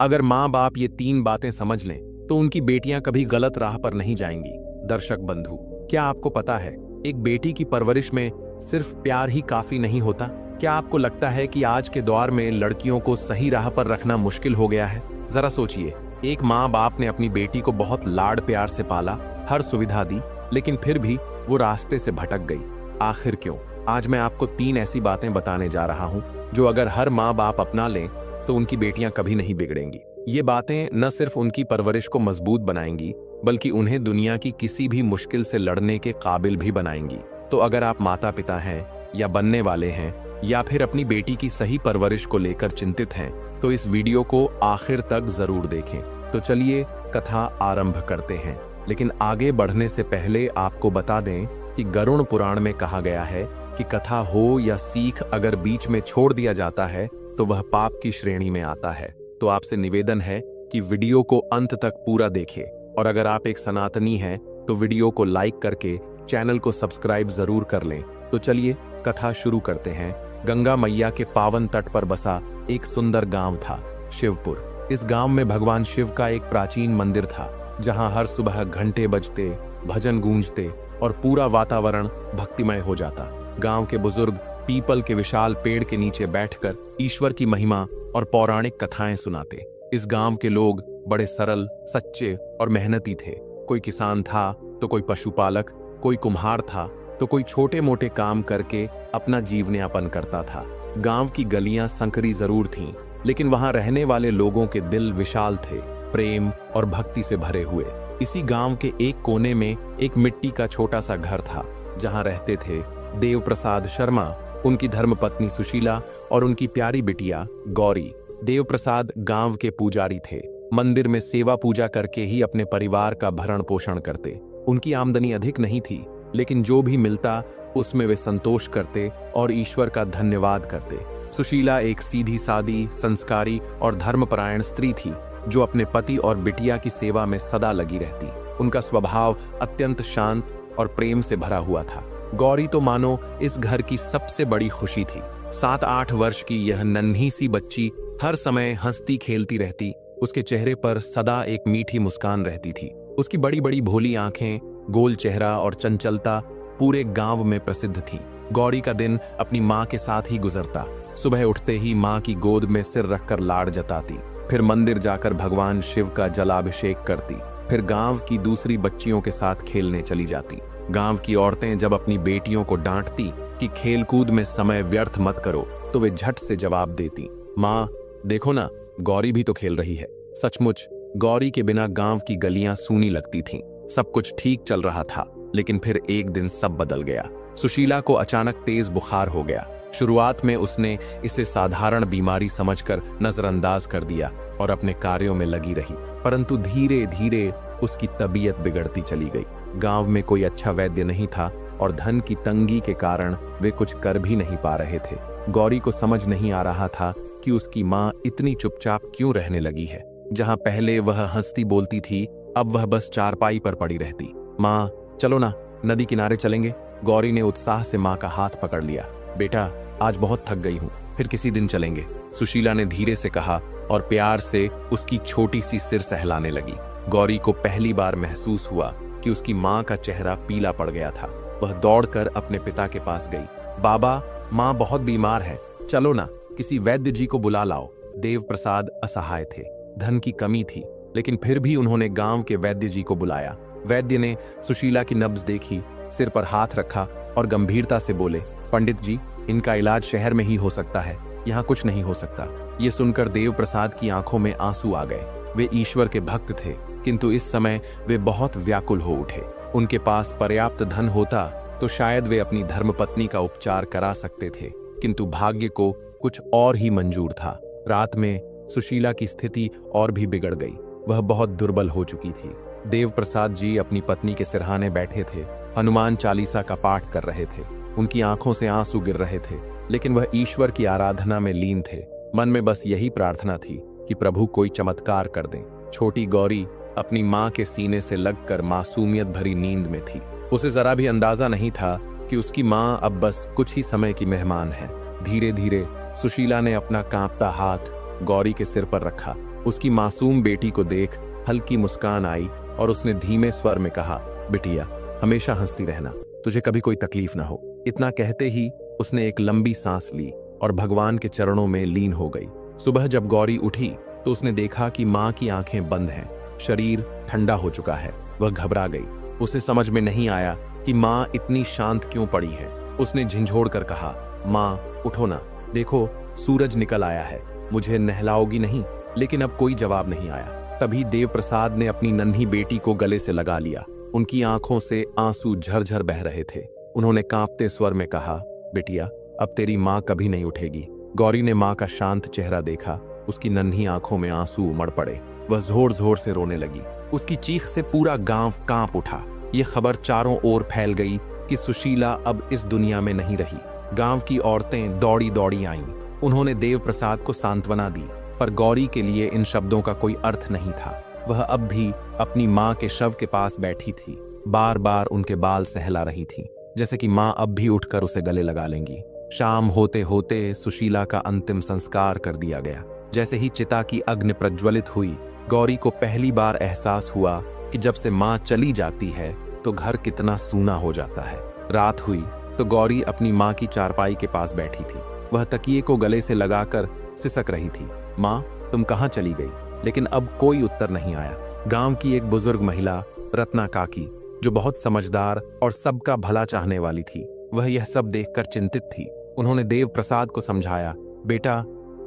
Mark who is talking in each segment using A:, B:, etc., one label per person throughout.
A: अगर माँ बाप ये 3 बातें समझ लें तो उनकी बेटियां कभी गलत राह पर नहीं जाएंगी। दर्शक बंधु, क्या आपको पता है एक बेटी की परवरिश में सिर्फ प्यार ही काफी नहीं होता? क्या आपको लगता है कि आज के दौर में लड़कियों को सही राह पर रखना मुश्किल हो गया है? जरा सोचिए, एक माँ बाप ने अपनी बेटी को बहुत लाड प्यार से पाला, हर सुविधा दी, लेकिन फिर भी वो रास्ते से भटक गई। आखिर क्यों? आज मैं आपको 3 ऐसी बातें बताने जा रहा हूँ जो अगर हर माँ बाप अपना लें तो उनकी बेटियां कभी नहीं बिगड़ेंगी। ये बातें न सिर्फ उनकी परवरिश को मजबूत बनाएंगी, बल्कि उन्हें दुनिया की किसी भी मुश्किल से लड़ने के काबिल भी बनाएंगी। तो अगर आप माता पिता हैं या बनने वाले हैं या फिर अपनी बेटी की सही परवरिश को लेकर चिंतित हैं, तो इस वीडियो को आखिर तक जरूर देखें। तो चलिए कथा आरंभ करते हैं। लेकिन आगे बढ़ने से पहले आपको बता दें कि गरुड़ पुराण में कहा गया है कि कथा हो या सीख अगर बीच में छोड़ दिया जाता है तो वह पाप की श्रेणी में आता है। तो आपसे निवेदन है कि वीडियो को अंत तक पूरा देखें, और अगर आप एक सनातनी हैं तो वीडियो को लाइक करके चैनल को सब्सक्राइब जरूर कर लें। तो चलिए कथा शुरू करते हैं। गंगा मैया के पावन तट पर बसा एक सुंदर गांव था, शिवपुर। इस गांव में भगवान शिव का एक प्राचीन मंदिर था, जहां हर सुबह घंटे बजते, भजन गूंजते और पूरा वातावरण भक्तिमय हो जाता। गांव के बुजुर्ग पीपल के विशाल पेड़ के नीचे बैठकर ईश्वर की महिमा और पौराणिक कथाएं सुनाते। इस गांव के लोग बड़े सरल, सच्चे और मेहनती थे। कोई किसान था तो कोई पशुपालक, कोई कुम्हार था तो कोई छोटे मोटे काम करके अपना जीवनयापन करता था। गांव की गलियां संकरी जरूर थीं, लेकिन वहां रहने वाले लोगों के दिल विशाल थे, प्रेम और भक्ति से भरे हुए। इसी गांव के एक कोने में एक मिट्टी का छोटा सा घर था, जहां रहते थे देव प्रसाद शर्मा, उनकी धर्मपत्नी सुशीला और उनकी प्यारी बिटिया गौरी। देव प्रसाद गांव के पुजारी थे, मंदिर में सेवा पूजा करके ही अपने परिवार का भरण पोषण करते। उनकी आमदनी अधिक नहीं थी, लेकिन जो भी मिलता उसमें वे संतोष करते और ईश्वर का धन्यवाद करते। सुशीला एक सीधी सादी, संस्कारी और धर्मपरायण स्त्री थी, जो अपने पति और बिटिया की सेवा में सदा लगी रहती। उनका स्वभाव अत्यंत शांत और प्रेम से भरा हुआ था। गौरी तो मानो इस घर की सबसे बड़ी खुशी थी। 7-8 वर्ष की यह नन्ही सी बच्ची हर समय हंसती खेलती रहती। उसके चेहरे पर सदा एक मीठी मुस्कान रहती थी। उसकी बड़ी बड़ी भोली आंखें, गोल चेहरा और चंचलता पूरे गांव में प्रसिद्ध थी। गौरी का दिन अपनी माँ के साथ ही गुजरता। सुबह उठते ही माँ की गोद में सिर रखकर लाड जताती, फिर मंदिर जाकर भगवान शिव का जलाभिषेक करती, फिर गांव की दूसरी बच्चियों के साथ खेलने चली जाती। गांव की औरतें जब अपनी बेटियों को डांटती कि खेलकूद में समय व्यर्थ मत करो, तो वे झट से जवाब देती, माँ देखो ना, गौरी भी तो खेल रही है। सचमुच गौरी के बिना गांव की गलियां सूनी लगती थीं। सब कुछ ठीक चल रहा था, लेकिन फिर एक दिन सब बदल गया। सुशीला को अचानक तेज बुखार हो गया। शुरुआत में उसने इसे साधारण बीमारी समझकर नजरअंदाज कर दिया और अपने कार्यों में लगी रही, परंतु धीरे धीरे उसकी तबीयत बिगड़ती चली गई। गांव में कोई अच्छा वैद्य नहीं था और धन की तंगी के कारण वे कुछ कर भी नहीं पा रहे थे। गौरी को समझ नहीं आ रहा था कि उसकी माँ इतनी चुपचाप क्यों रहने लगी है। जहां पहले वह हंसती बोलती थी, अब वह बस चारपाई पर पड़ी रहती। माँ चलो ना, नदी किनारे चलेंगे। गौरी ने उत्साह से माँ का हाथ पकड़ लिया। बेटा आज बहुत थक गई हूँ, फिर किसी दिन चलेंगे, सुशीला ने धीरे से कहा और प्यार से उसकी छोटी सी सिर सहलाने लगी। गौरी को पहली बार महसूस हुआ कि उसकी माँ का चेहरा पीला पड़ गया था। वह दौड़कर अपने पिता के पास गई। बाबा, माँ बहुत बीमार है, चलो ना, किसी वैद्य जी को बुला लाओ। देव प्रसाद असहाय थे, धन की कमी थी, लेकिन फिर भी उन्होंने गांव के वैद्य जी को बुलाया। वैद्य ने सुशीला की नब्ज देखी, सिर पर हाथ रखा और गंभीरता से बोले, पंडित जी, इनका इलाज शहर में ही हो सकता है, यहाँ कुछ नहीं हो सकता। ये सुनकर देव प्रसाद की आंखों में आंसू आ गए। वे ईश्वर के भक्त थे, किंतु इस समय वे बहुत व्याकुल हो उठे। उनके पास पर्याप्त धन होता तो शायद वे अपनी धर्मपत्नी का उपचार करा सकते थे, किंतु भाग्य को कुछ और ही मंजूर था। रात में सुशीला की स्थिति और भी बिगड़ गई। वह बहुत दुर्बल हो चुकी थी। देव प्रसाद जी अपनी पत्नी के सिरहाने बैठे थे, हनुमान चालीसा का पाठ कर रहे थे। उनकी आंखों से आंसू गिर रहे थे, लेकिन वह ईश्वर की आराधना में लीन थे। मन में बस यही प्रार्थना थी कि प्रभु कोई चमत्कार कर दें। छोटी गौरी अपनी माँ के सीने से लगकर मासूमियत भरी नींद में थी। उसे जरा भी अंदाजा नहीं था कि उसकी माँ अब बस कुछ ही समय की मेहमान है। धीरे धीरे सुशीला ने अपना कांपता हाथ गौरी के सिर पर रखा उसकी मासूम बेटी को देख हल्की मुस्कान आई और उसने धीमे स्वर में कहा, बिटिया हमेशा हंसती रहना, तुझे कभी कोई तकलीफ ना हो। इतना कहते ही उसने एक लंबी सांस ली और भगवान के चरणों में लीन हो गई। सुबह जब गौरी उठी तो उसने देखा कि माँ की आंखें बंद हैं, शरीर ठंडा हो चुका है। वह घबरा गई। उसे समझ में नहीं आया कि माँ इतनी शांत क्यों पड़ी है। उसने झिंझोड़ कर कहा, माँ उठो ना, देखो सूरज निकल आया है, मुझे नहलाओगी नहीं? लेकिन अब कोई जवाब नहीं आया। तभी देव प्रसाद ने अपनी नन्ही बेटी को गले से लगा लिया। उनकी आंखों से आंसू झरझर बह रहे थे। उन्होंने कांपते स्वर में कहा, बिटिया अब तेरी माँ कभी नहीं उठेगी। गौरी ने माँ का शांत चेहरा देखा। उसकी नन्ही आंखों में आंसू उमड़ पड़े। वह जोर जोर से रोने लगी। उसकी चीख से पूरा गांव कांप उठा। ये खबर चारों ओर फैल गई कि सुशीला अब इस दुनिया में नहीं रही। गांव की औरतें दौड़ी दौड़ी आईं। उन्होंने देव प्रसाद को सांत्वना दी, पर गौरी के लिए इन शब्दों का कोई अर्थ नहीं था। वह अब भी अपनी माँ के शव के पास बैठी थी, बार बार उनके बाल सहला रही थी, जैसे कि माँ अब भी उठकर उसे गले लगा लेंगी। शाम होते होते सुशीला का अंतिम संस्कार कर दिया गया। जैसे ही चिता की अग्नि प्रज्वलित हुई, गौरी को पहली बार एहसास हुआ कि जब से माँ चली जाती है तो घर कितना सूना हो जाता है। रात हुई तो गौरी अपनी माँ की चारपाई के पास बैठी थी। वह तकिए को गले से लगाकर सिसक रही थी, माँ तुम कहाँ चली गई? लेकिन अब कोई उत्तर नहीं आया। गांव की एक बुजुर्ग महिला रत्ना काकी, जो बहुत समझदार और सबका भला चाहने वाली थी, वह यह सब देखकर चिंतित थी। उन्होंने देव प्रसाद को समझाया, बेटा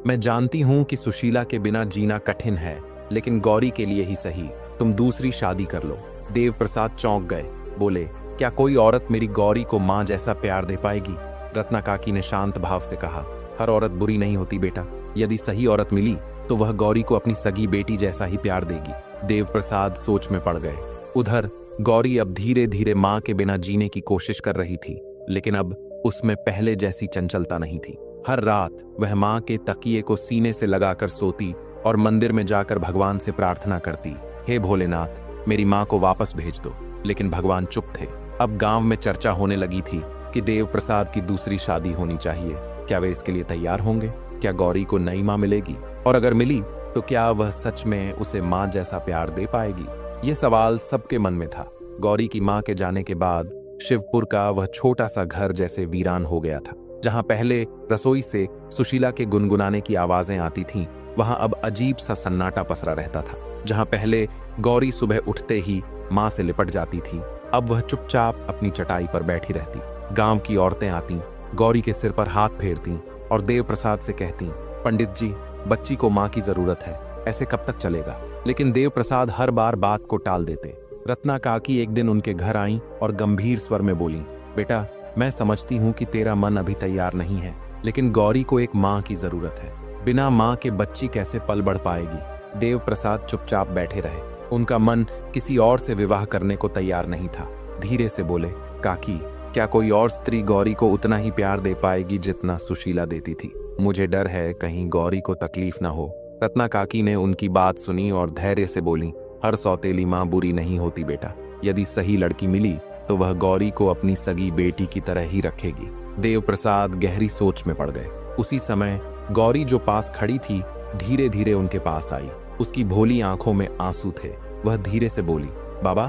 A: मैं जानती हूं कि सुशीला के बिना जीना कठिन है, लेकिन गौरी के लिए ही सही तुम दूसरी शादी कर लो। देव प्रसाद चौंक गए, बोले, क्या कोई औरत मेरी गौरी को माँ जैसा प्यार दे पाएगी? रत्ना काकी ने शांत भाव से कहा, हर औरत बुरी नहीं होती बेटा, यदि सही औरत मिली तो वह गौरी को अपनी सगी बेटी जैसा ही प्यार देगी। देव प्रसाद सोच में पड़ गए। उधर गौरी अब धीरे धीरे माँ के बिना जीने की कोशिश कर रही थी, लेकिन अब उसमें पहले जैसी चंचलता नहीं थी। हर रात वह माँ के तकिए को सीने से लगाकर सोती और मंदिर में जाकर भगवान से प्रार्थना करती, हे भोलेनाथ मेरी माँ को वापस भेज दो। लेकिन भगवान चुप थे। अब गांव में चर्चा होने लगी थी कि देव प्रसाद की दूसरी शादी होनी चाहिए। क्या वे इसके लिए तैयार होंगे? क्या गौरी को नई माँ मिलेगी? और अगर मिली तो क्या वह सच में उसे माँ जैसा प्यार दे पाएगी? यह सवाल सबके मन में था। गौरी की माँ के जाने के बाद शिवपुर का वह छोटा सा घर जैसे वीरान हो गया था। जहां पहले रसोई से सुशीला के गुनगुनाने की आवाजें आती थीं, वहां अब अजीब सा सन्नाटा पसरा रहता था। जहां पहले गौरी सुबह उठते ही माँ से लिपट जाती थी, अब वह चुपचाप अपनी चटाई पर बैठी रहती। गांव की औरतें आती, गौरी के सिर पर हाथ फेरती और देव प्रसाद से कहती, पंडित जी बच्ची को माँ की जरूरत है, ऐसे कब तक चलेगा? लेकिन देव प्रसाद हर बार बात को टाल देते। रत्ना काकी एक दिन उनके घर आईं और गंभीर स्वर में बोली, बेटा मैं समझती हूँ कि तेरा मन अभी तैयार नहीं है, लेकिन गौरी को एक माँ की जरूरत है। बिना माँ के बच्ची कैसे पल बढ़ पाएगी? देव प्रसाद चुपचाप बैठे रहे। उनका मन किसी और से विवाह करने को तैयार नहीं था। धीरे से बोले, काकी क्या कोई और स्त्री गौरी को उतना ही प्यार दे पाएगी जितना सुशीला देती थी? मुझे डर है कहीं गौरी को तकलीफ ना हो। रत्ना काकी ने उनकी बात सुनी और धैर्य से बोली, हर सौतेली माँ बुरी नहीं होती बेटा, यदि सही लड़की मिली तो वह गौरी को अपनी सगी बेटी की तरह ही रखेगी। देव प्रसाद गहरी सोच में पड़ गए। उसी समय गौरी जो पास खड़ी थी धीरे धीरे उनके पास आई। उसकी भोली आंखों में आंसू थे। वह धीरे से बोली, बाबा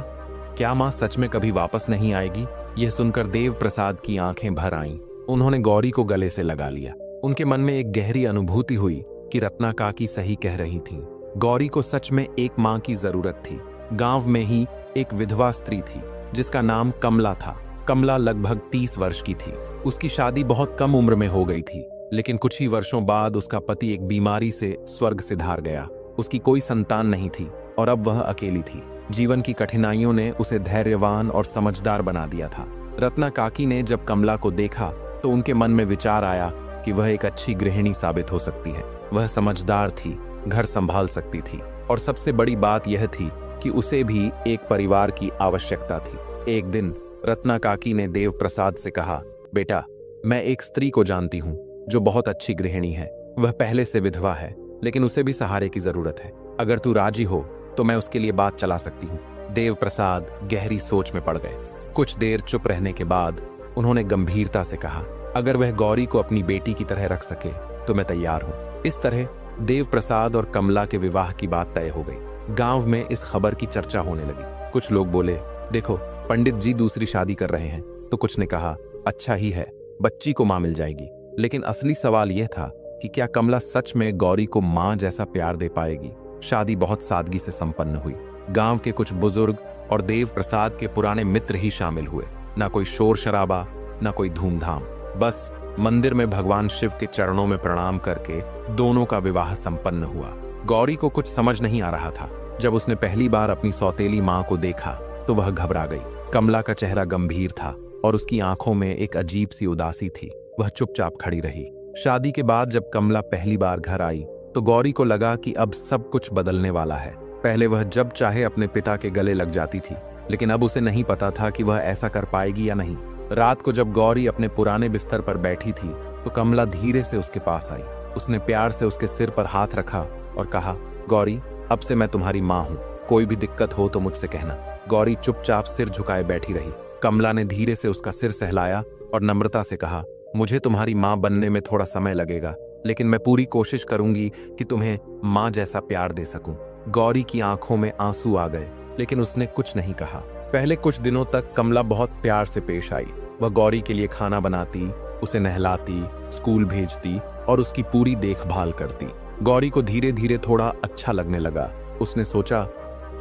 A: क्या माँ सच में कभी वापस नहीं आएगी? यह सुनकर देव प्रसाद की आंखें भर आईं। उन्होंने गौरी को गले से लगा लिया। उनके मन में एक गहरी अनुभूति हुई कि रत्ना काकी सही कह रही थी। गौरी को सच में एक माँ की जरूरत थी। गांव में ही एक विधवा स्त्री थी जिसका नाम कमला था। कमला लगभग 30 वर्ष की थी। उसकी शादी बहुत कम उम्र में हो गई थी, लेकिन कुछ ही वर्षों बाद उसका पति एक बीमारी से स्वर्ग सिधार गया। उसकी कोई संतान नहीं थी और अब वह अकेली थी। जीवन की कठिनाइयों ने उसे धैर्यवान और समझदार बना दिया था। रत्ना काकी ने जब कमला को देखा तो उनके मन में विचार आया कि वह एक अच्छी गृहिणी साबित हो सकती है। वह समझदार थी, घर संभाल सकती थी और सबसे बड़ी बात यह थी कि उसे भी एक परिवार की आवश्यकता थी। एक दिन रत्ना काकी ने देव प्रसाद से कहा, बेटा मैं एक स्त्री को जानती हूँ जो बहुत अच्छी गृहिणी है। वह पहले से विधवा है, लेकिन उसे भी सहारे की जरूरत है। अगर तू राजी हो तो मैं उसके लिए बात चला सकती हूँ। देव प्रसाद गहरी सोच में पड़ गए। कुछ देर चुप रहने के बाद उन्होंने गंभीरता से कहा, अगर वह गौरी को अपनी बेटी की तरह रख सके तो मैं तैयार हूँ। इस तरह देव प्रसाद और कमला के विवाह की बात तय हो गई। गांव में इस खबर की चर्चा होने लगी। कुछ लोग बोले, देखो पंडित जी दूसरी शादी कर रहे हैं, तो कुछ ने कहा अच्छा ही है, बच्ची को मां मिल जाएगी। लेकिन असली सवाल यह था कि क्या कमला सच में गौरी को मां जैसा प्यार दे पाएगी। शादी बहुत सादगी से संपन्न हुई। गांव के कुछ बुजुर्ग और देव प्रसाद के पुराने मित्र ही शामिल हुए। ना कोई शोर शराबा, ना कोई धूमधाम, बस मंदिर में भगवान शिव के चरणों में प्रणाम करके दोनों का विवाह संपन्न हुआ। गौरी को कुछ समझ नहीं आ रहा था। जब उसने पहली बार अपनी सौतेली मां को देखा तो वह घबरा गई। कमला का चेहरा गंभीर था और उसकी आंखों में एक अजीब सी उदासी थी। वह चुपचाप खड़ी रही। शादी के बाद जब कमला पहली बार घर आई तो गौरी को लगा कि अब सब कुछ बदलने वाला है। पहले वह जब चाहे अपने पिता के गले लग जाती थी, लेकिन अब उसे नहीं पता था कि वह ऐसा कर पाएगी या नहीं। रात को जब गौरी अपने पुराने बिस्तर पर बैठी थी तो कमला धीरे से उसके पास आई। उसने प्यार से उसके सिर पर हाथ रखा और कहा, गौरी अब से मैं तुम्हारी माँ हूँ, कोई भी दिक्कत हो तो मुझसे कहना। गौरी चुपचाप सिर झुकाए बैठी रही। कमला ने धीरे से उसका सिर सहलाया और नम्रता से कहा, मुझे तुम्हारी माँ बनने में थोड़ा समय लगेगा, लेकिन मैं पूरी कोशिश करूंगी कि तुम्हें माँ जैसा प्यार दे सकूं। गौरी की आंखों में आंसू आ गए, लेकिन उसने कुछ नहीं कहा। पहले कुछ दिनों तक कमला बहुत प्यार से पेश आई। वह गौरी के लिए खाना बनाती, उसे नहलाती, स्कूल भेजती और उसकी पूरी देखभाल करती। गौरी को धीरे धीरे थोड़ा अच्छा लगने लगा। उसने सोचा,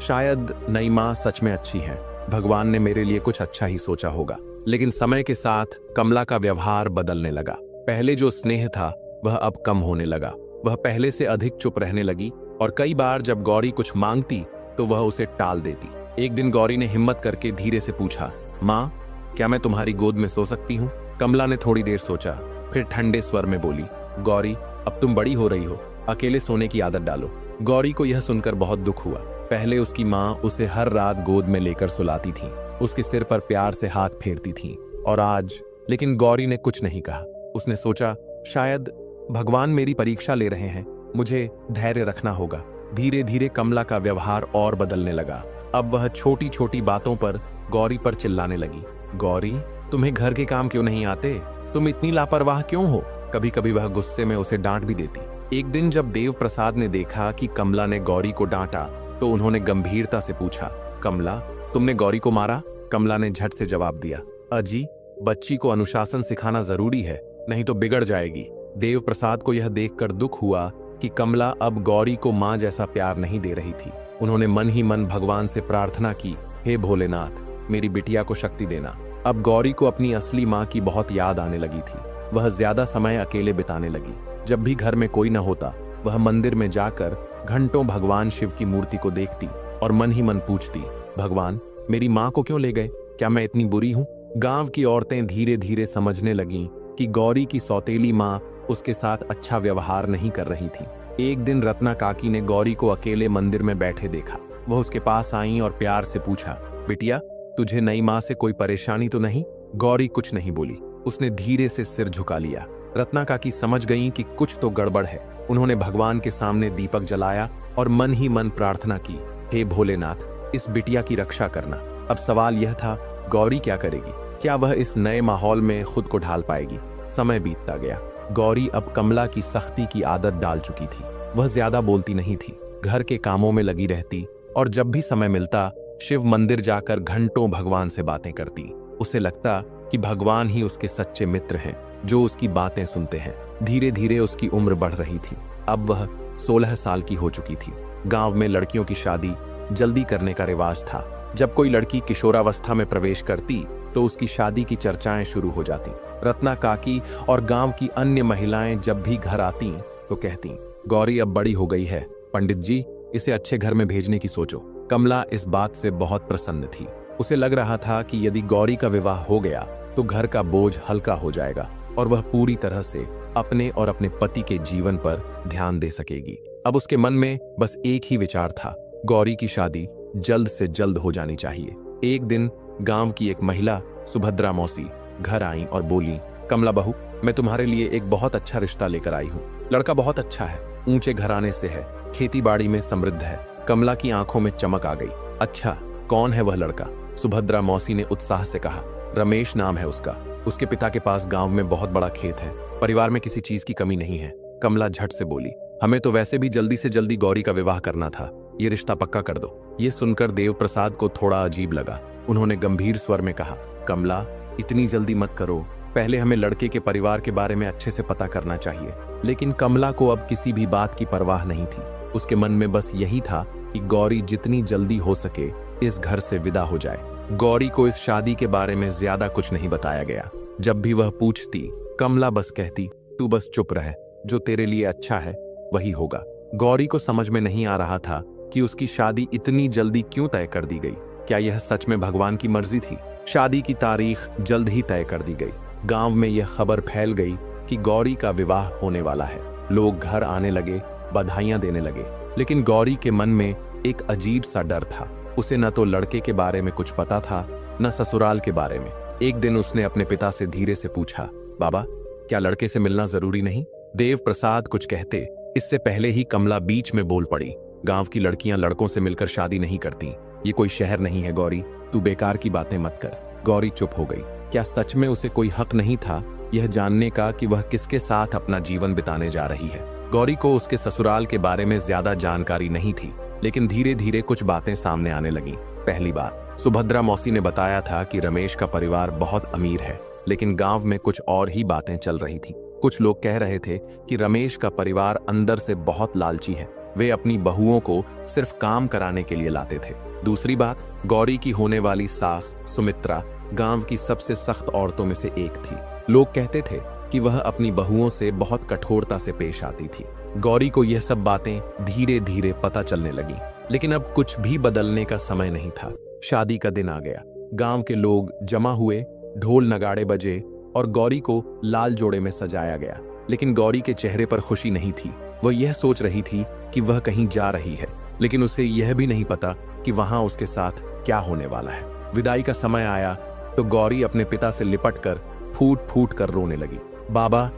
A: शायद नई माँ सच में अच्छी है, भगवान ने मेरे लिए कुछ अच्छा ही सोचा होगा। लेकिन समय के साथ कमला का व्यवहार बदलने लगा। पहले जो स्नेह था वह अब कम होने लगा। वह पहले से अधिक चुप रहने लगी और कई बार जब गौरी कुछ मांगती तो वह उसे टाल देती। एक दिन गौरी ने हिम्मत करके धीरे से पूछा, माँ क्या मैं तुम्हारी गोद में सो सकती हूँ? कमला ने थोड़ी देर सोचा, फिर ठंडे स्वर में बोली, गौरी अब तुम बड़ी हो रही हो, अकेले सोने की आदत डालो। गौरी को यह सुनकर बहुत दुख हुआ। पहले उसकी माँ उसे हर रात गोद में लेकर सुलाती थी, उसके सिर पर प्यार से हाथ फेरती थी, और आज। लेकिन गौरी ने कुछ नहीं कहा। उसने सोचा, शायद भगवान मेरी परीक्षा ले रहे हैं, मुझे धैर्य रखना होगा। धीरे धीरे कमला का व्यवहार और बदलने लगा। अब वह छोटी छोटी बातों पर गौरी पर चिल्लाने लगी, गौरी तुम्हें घर के काम क्यों नहीं आते? तुम इतनी लापरवाह क्यों हो? कभी कभी वह गुस्से में उसे डांट भी देती। एक दिन जब देव प्रसाद ने देखा कि कमला ने गौरी को डांटा तो उन्होंने गंभीरता से पूछा, कमला तुमने गौरी को मारा? कमला ने झट से जवाब दिया, अजी बच्ची को अनुशासन सिखाना जरूरी है, नहीं तो बिगड़ जाएगी। देव प्रसाद को यह देखकर दुख हुआ कि कमला अब गौरी को मां जैसा प्यार नहीं दे रही थी। उन्होंने मन ही मन भगवान से प्रार्थना की, हे भोलेनाथ मेरी बिटिया को शक्ति देना। अब गौरी को अपनी असली मां की बहुत याद आने लगी थी। वह ज्यादा समय अकेले बिताने लगी। जब भी घर में कोई न होता वह मंदिर में जाकर घंटों भगवान शिव की मूर्ति को देखती और मन ही मन पूछती, भगवान मेरी मां को क्यों ले गए? क्या मैं इतनी बुरी हूं? गांव की औरतें धीरे धीरे समझने लगीं कि गौरी की सौतेली मां उसके साथ अच्छा व्यवहार नहीं कर रही थी। एक दिन रत्ना काकी ने गौरी को अकेले मंदिर में बैठे देखा। वह उसके पास आई और प्यार से पूछा, बिटिया तुझे नई मां से कोई परेशानी तो नहीं? गौरी कुछ नहीं बोली। उसने धीरे से सिर झुका लिया। रत्ना काकी समझ गईं कि कुछ तो गड़बड़ है। उन्होंने भगवान के सामने दीपक जलाया और मन ही मन प्रार्थना की, हे भोलेनाथ इस बिटिया की रक्षा करना। अब सवाल यह था, गौरी क्या करेगी? क्या वह इस नए माहौल में खुद को ढाल पाएगी? समय बीतता गया। गौरी अब कमला की सख्ती की आदत डाल चुकी थी। वह ज्यादा बोलती नहीं थी, घर के कामों में लगी रहती और जब भी समय मिलता शिव मंदिर जाकर घंटों भगवान से बातें करती। उसे लगता कि भगवान ही उसके सच्चे मित्र हैं जो उसकी बातें सुनते हैं। धीरे धीरे उसकी उम्र बढ़ रही थी। अब वह 16 साल की हो चुकी थी। गांव में लड़कियों की शादी जल्दी करने का रिवाज था। जब कोई लड़की किशोरावस्था में प्रवेश करती तो उसकी शादी की चर्चाएं शुरू हो जाती। रत्ना काकी और गांव की अन्य महिलाएं जब भी घर आती तो कहती, गौरी अब बड़ी हो गई है, पंडित जी इसे अच्छे घर में भेजने की सोचो। कमला इस बात से बहुत प्रसन्न थी। उसे लग रहा था कि यदि गौरी का विवाह हो गया तो घर का बोझ हल्का हो जाएगा और वह पूरी तरह से अपने और अपने पति के जीवन पर ध्यान दे सकेगी। अब उसके मन में बस एक ही विचार था, गौरी की शादी जल्द से जल्द हो जानी चाहिए। एक दिन गांव की एक महिला सुभद्रा मौसी घर आई और बोली, कमला बहू मैं तुम्हारे लिए एक बहुत अच्छा रिश्ता लेकर आई हूँ। लड़का बहुत अच्छा है, ऊंचे घराने से है, खेती बाड़ी में समृद्ध है। कमला की आंखों में चमक आ गई। अच्छा कौन है वह लड़का? सुभद्रा मौसी ने उत्साह से कहा, रमेश नाम है उसका। उसके पिता के पास गांव में बहुत बड़ा खेत है, परिवार में किसी चीज की कमी नहीं है। कमला झट से बोली, हमें तो वैसे भी जल्दी से जल्दी गौरी का विवाह करना था, ये रिश्ता पक्का कर दो। ये सुनकर देव प्रसाद को थोड़ा अजीब लगा। उन्होंने गंभीर स्वर में कहा, कमला, इतनी जल्दी मत करो, पहले हमें लड़के के परिवार के बारे में अच्छे से पता करना चाहिए। लेकिन कमला को अब किसी भी बात की परवाह नहीं थी। उसके मन में बस यही था कि गौरी जितनी जल्दी हो सके इस घर से विदा हो जाए। गौरी को इस शादी के बारे में ज्यादा कुछ नहीं बताया गया। जब भी वह पूछती, कमला बस कहती, तू बस चुप रह, जो तेरे लिए अच्छा है वही होगा। गौरी को समझ में नहीं आ रहा था कि उसकी शादी इतनी जल्दी क्यों तय कर दी गई। क्या यह सच में भगवान की मर्जी थी? शादी की तारीख जल्द ही तय कर दी गई। गांव में यह खबर फैल गई कि गौरी का विवाह होने वाला है। लोग घर आने लगे, बधाइयां देने लगे। लेकिन गौरी के मन में एक अजीब सा डर था। उसे न तो लड़के के बारे में कुछ पता था, न ससुराल के बारे में। एक दिन उसने अपने पिता से धीरे से पूछा, बाबा, क्या लड़के से मिलना जरूरी नहीं? देव प्रसाद कुछ कहते, इससे पहले ही कमला बीच में बोल पड़ी, गांव की लड़कियां लड़कों से मिलकर शादी नहीं करती। ये कोई शहर नहीं है गौरी, तू बेकार की बातें मत कर। गौरी चुप हो गई। क्या सच में उसे कोई हक नहीं था यह जानने का कि वह किसके साथ अपना जीवन बिताने जा रही है? गौरी को उसके ससुराल के बारे में ज्यादा जानकारी नहीं थी, लेकिन धीरे धीरे कुछ बातें सामने आने लगीं। पहली बार सुभद्रा मौसी ने बताया था कि रमेश का परिवार बहुत अमीर है, लेकिन गांव में कुछ और ही बातें चल रही थी। कुछ लोग कह रहे थे कि रमेश का परिवार अंदर से बहुत लालची है। वे अपनी बहुओं को सिर्फ काम कराने के लिए लाते थे। दूसरी बात, गौरी की होने वाली सास सुमित्रा गांव की सबसे सख्त औरतों में से एक थी। लोग कहते थे कि वह अपनी बहुओं से बहुत कठोरता से पेश आती थी। गौरी को यह सब बातें धीरे धीरे पता चलने लगी, लेकिन अब कुछ भी बदलने का समय नहीं था। शादी का दिन आ गया। गांव के लोग जमा हुए, ढोल नगाड़े बजे और गौरी को लाल जोड़े में सजाया गया। लेकिन गौरी के चेहरे पर खुशी नहीं थी। वह यह सोच रही थी कि वह कहीं जा रही है, लेकिन उसे यह भी नहीं पता कि वहां उसके साथ क्या होने वाला है। विदाई का समय आया तो गौरी अपने पिता से लिपटकर फूट फूट कर रोने लगी। बाबा,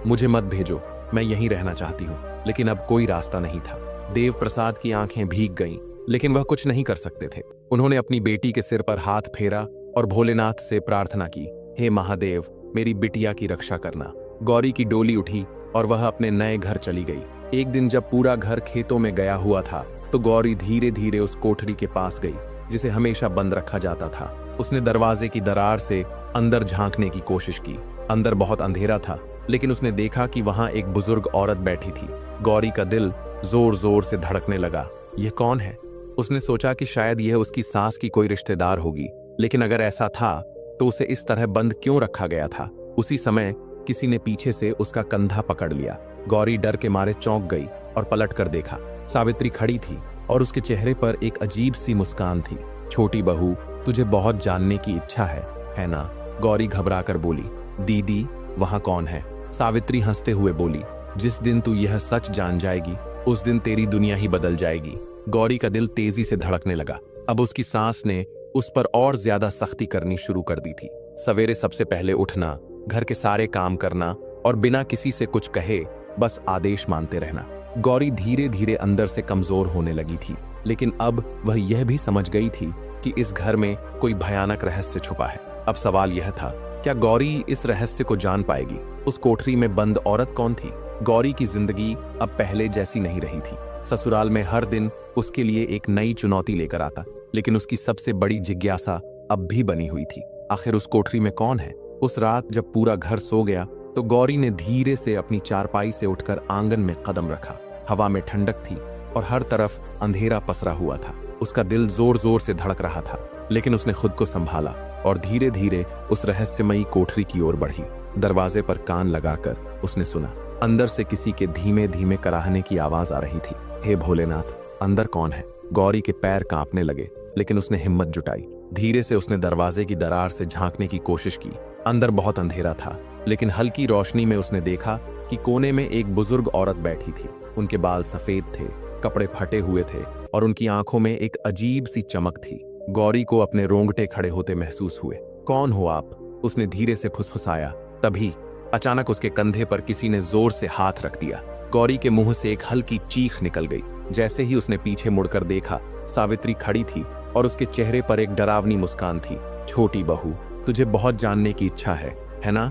A: मुझे मत भेजो, मैं यहीं रहना चाहती हूँ। लेकिन अब कोई रास्ता नहीं था। देव प्रसाद की आंखें भीग गईं, लेकिन वह कुछ नहीं कर सकते थे। उन्होंने अपनी बेटी के सिर पर हाथ फेरा और भोलेनाथ से प्रार्थना की, हे महादेव, मेरी बिटिया की रक्षा करना। गौरी की डोली उठी और वह अपने नए घर चली गई। एक दिन जब पूरा घर खेतों में गया हुआ था तो गौरी धीरे धीरे उस कोठरी के पास गई जिसे हमेशा बंद रखा जाता था। उसने दरवाजे की दरार से अंदर झांकने की कोशिश की। अंदर बहुत अंधेरा था, लेकिन उसने देखा कि वहां एक बुजुर्ग औरत बैठी थी। गौरी का दिल जोर जोर से धड़कने लगा। यह कौन है? उसने सोचा कि शायद यह उसकी सास की कोई रिश्तेदार होगी, लेकिन अगर ऐसा था तो उसे इस तरह बंद क्यों रखा गया था? उसी समय किसी ने पीछे से उसका कंधा पकड़ लिया। गौरी डर के मारे चौंक गई और पलट कर देखा। सावित्री खड़ी थी और उसके चेहरे पर एक अजीब सी मुस्कान थी। छोटी बहू, तुझे बहुत जानने की इच्छा है ना? गौरी घबरा कर बोली। दीदी, वहां कौन है? सावित्री हंसते हुए बोली, जिस दिन तू यह सच जान जाएगी उस दिन तेरी दुनिया ही बदल जाएगी। गौरी का दिल तेजी से धड़कने लगा। अब उसकी सास ने उस पर और ज्यादा सख्ती करनी शुरू कर दी थी। सवेरे सबसे पहले उठना, घर के सारे काम करना और बिना किसी से कुछ कहे बस आदेश मानते रहना। गौरी धीरे धीरे अंदर से कमजोर होने लगी थी, लेकिन अब वह यह भी समझ गई थी कि इस घर में कोई भयानक रहस्य छुपा है। अब सवाल यह था, क्या गौरी इस रहस्य को जान पाएगी? उस कोठरी में बंद औरत कौन थी? गौरी की जिंदगी अब पहले जैसी नहीं रही थी। ससुराल में हर दिन उसके लिए एक नई चुनौती लेकर आता, लेकिन उसकी सबसे बड़ी जिज्ञासा अब भी बनी हुई थी, आखिर उस कोठरी में कौन है? उस रात जब पूरा घर सो गया तो गौरी ने धीरे से अपनी चारपाई से उठकर आंगन में कदम रखा। हवा में ठंडक थी और हर तरफ अंधेरा पसरा हुआ था। उसका दिल जोर जोर से धड़क रहा था, लेकिन उसने खुद को संभाला और धीरे धीरे उस रहस्यमयी कोठरी की ओर बढ़ी। दरवाजे पर कान लगाकर उसने सुना। अंदर से किसी के धीमे धीमे कराहने की आवाज आ रही थी। हे भोलेनाथ, अंदर कौन है? गौरी के पैर कांपने लगे, लेकिन उसने हिम्मत जुटाई। धीरे से उसने दरवाजे की दरार से झांकने की कोशिश की। अंदर बहुत अंधेरा था, लेकिन हल्की रोशनी में उसने देखा कि कोने में एक बुजुर्ग औरत बैठी थी। उनके बाल सफेद थे, कपड़े फटे हुए थे और उनकी आंखों में एक अजीब सी चमक थी। गौरी को अपने रोंगटे खड़े होते महसूस हुए। कौन हो आप? उसने धीरे से फुसफुसाया। तभी अचानक उसके कंधे पर किसी ने जोर से हाथ रख दिया। गौरी के मुंह से एक हल्की चीख निकल गई। जैसे ही उसने पीछे मुड़कर देखा, सावित्री खड़ी थी और उसके चेहरे पर एक डरावनी मुस्कान थी। छोटी बहू, तुझे बहुत जानने की इच्छा है ना?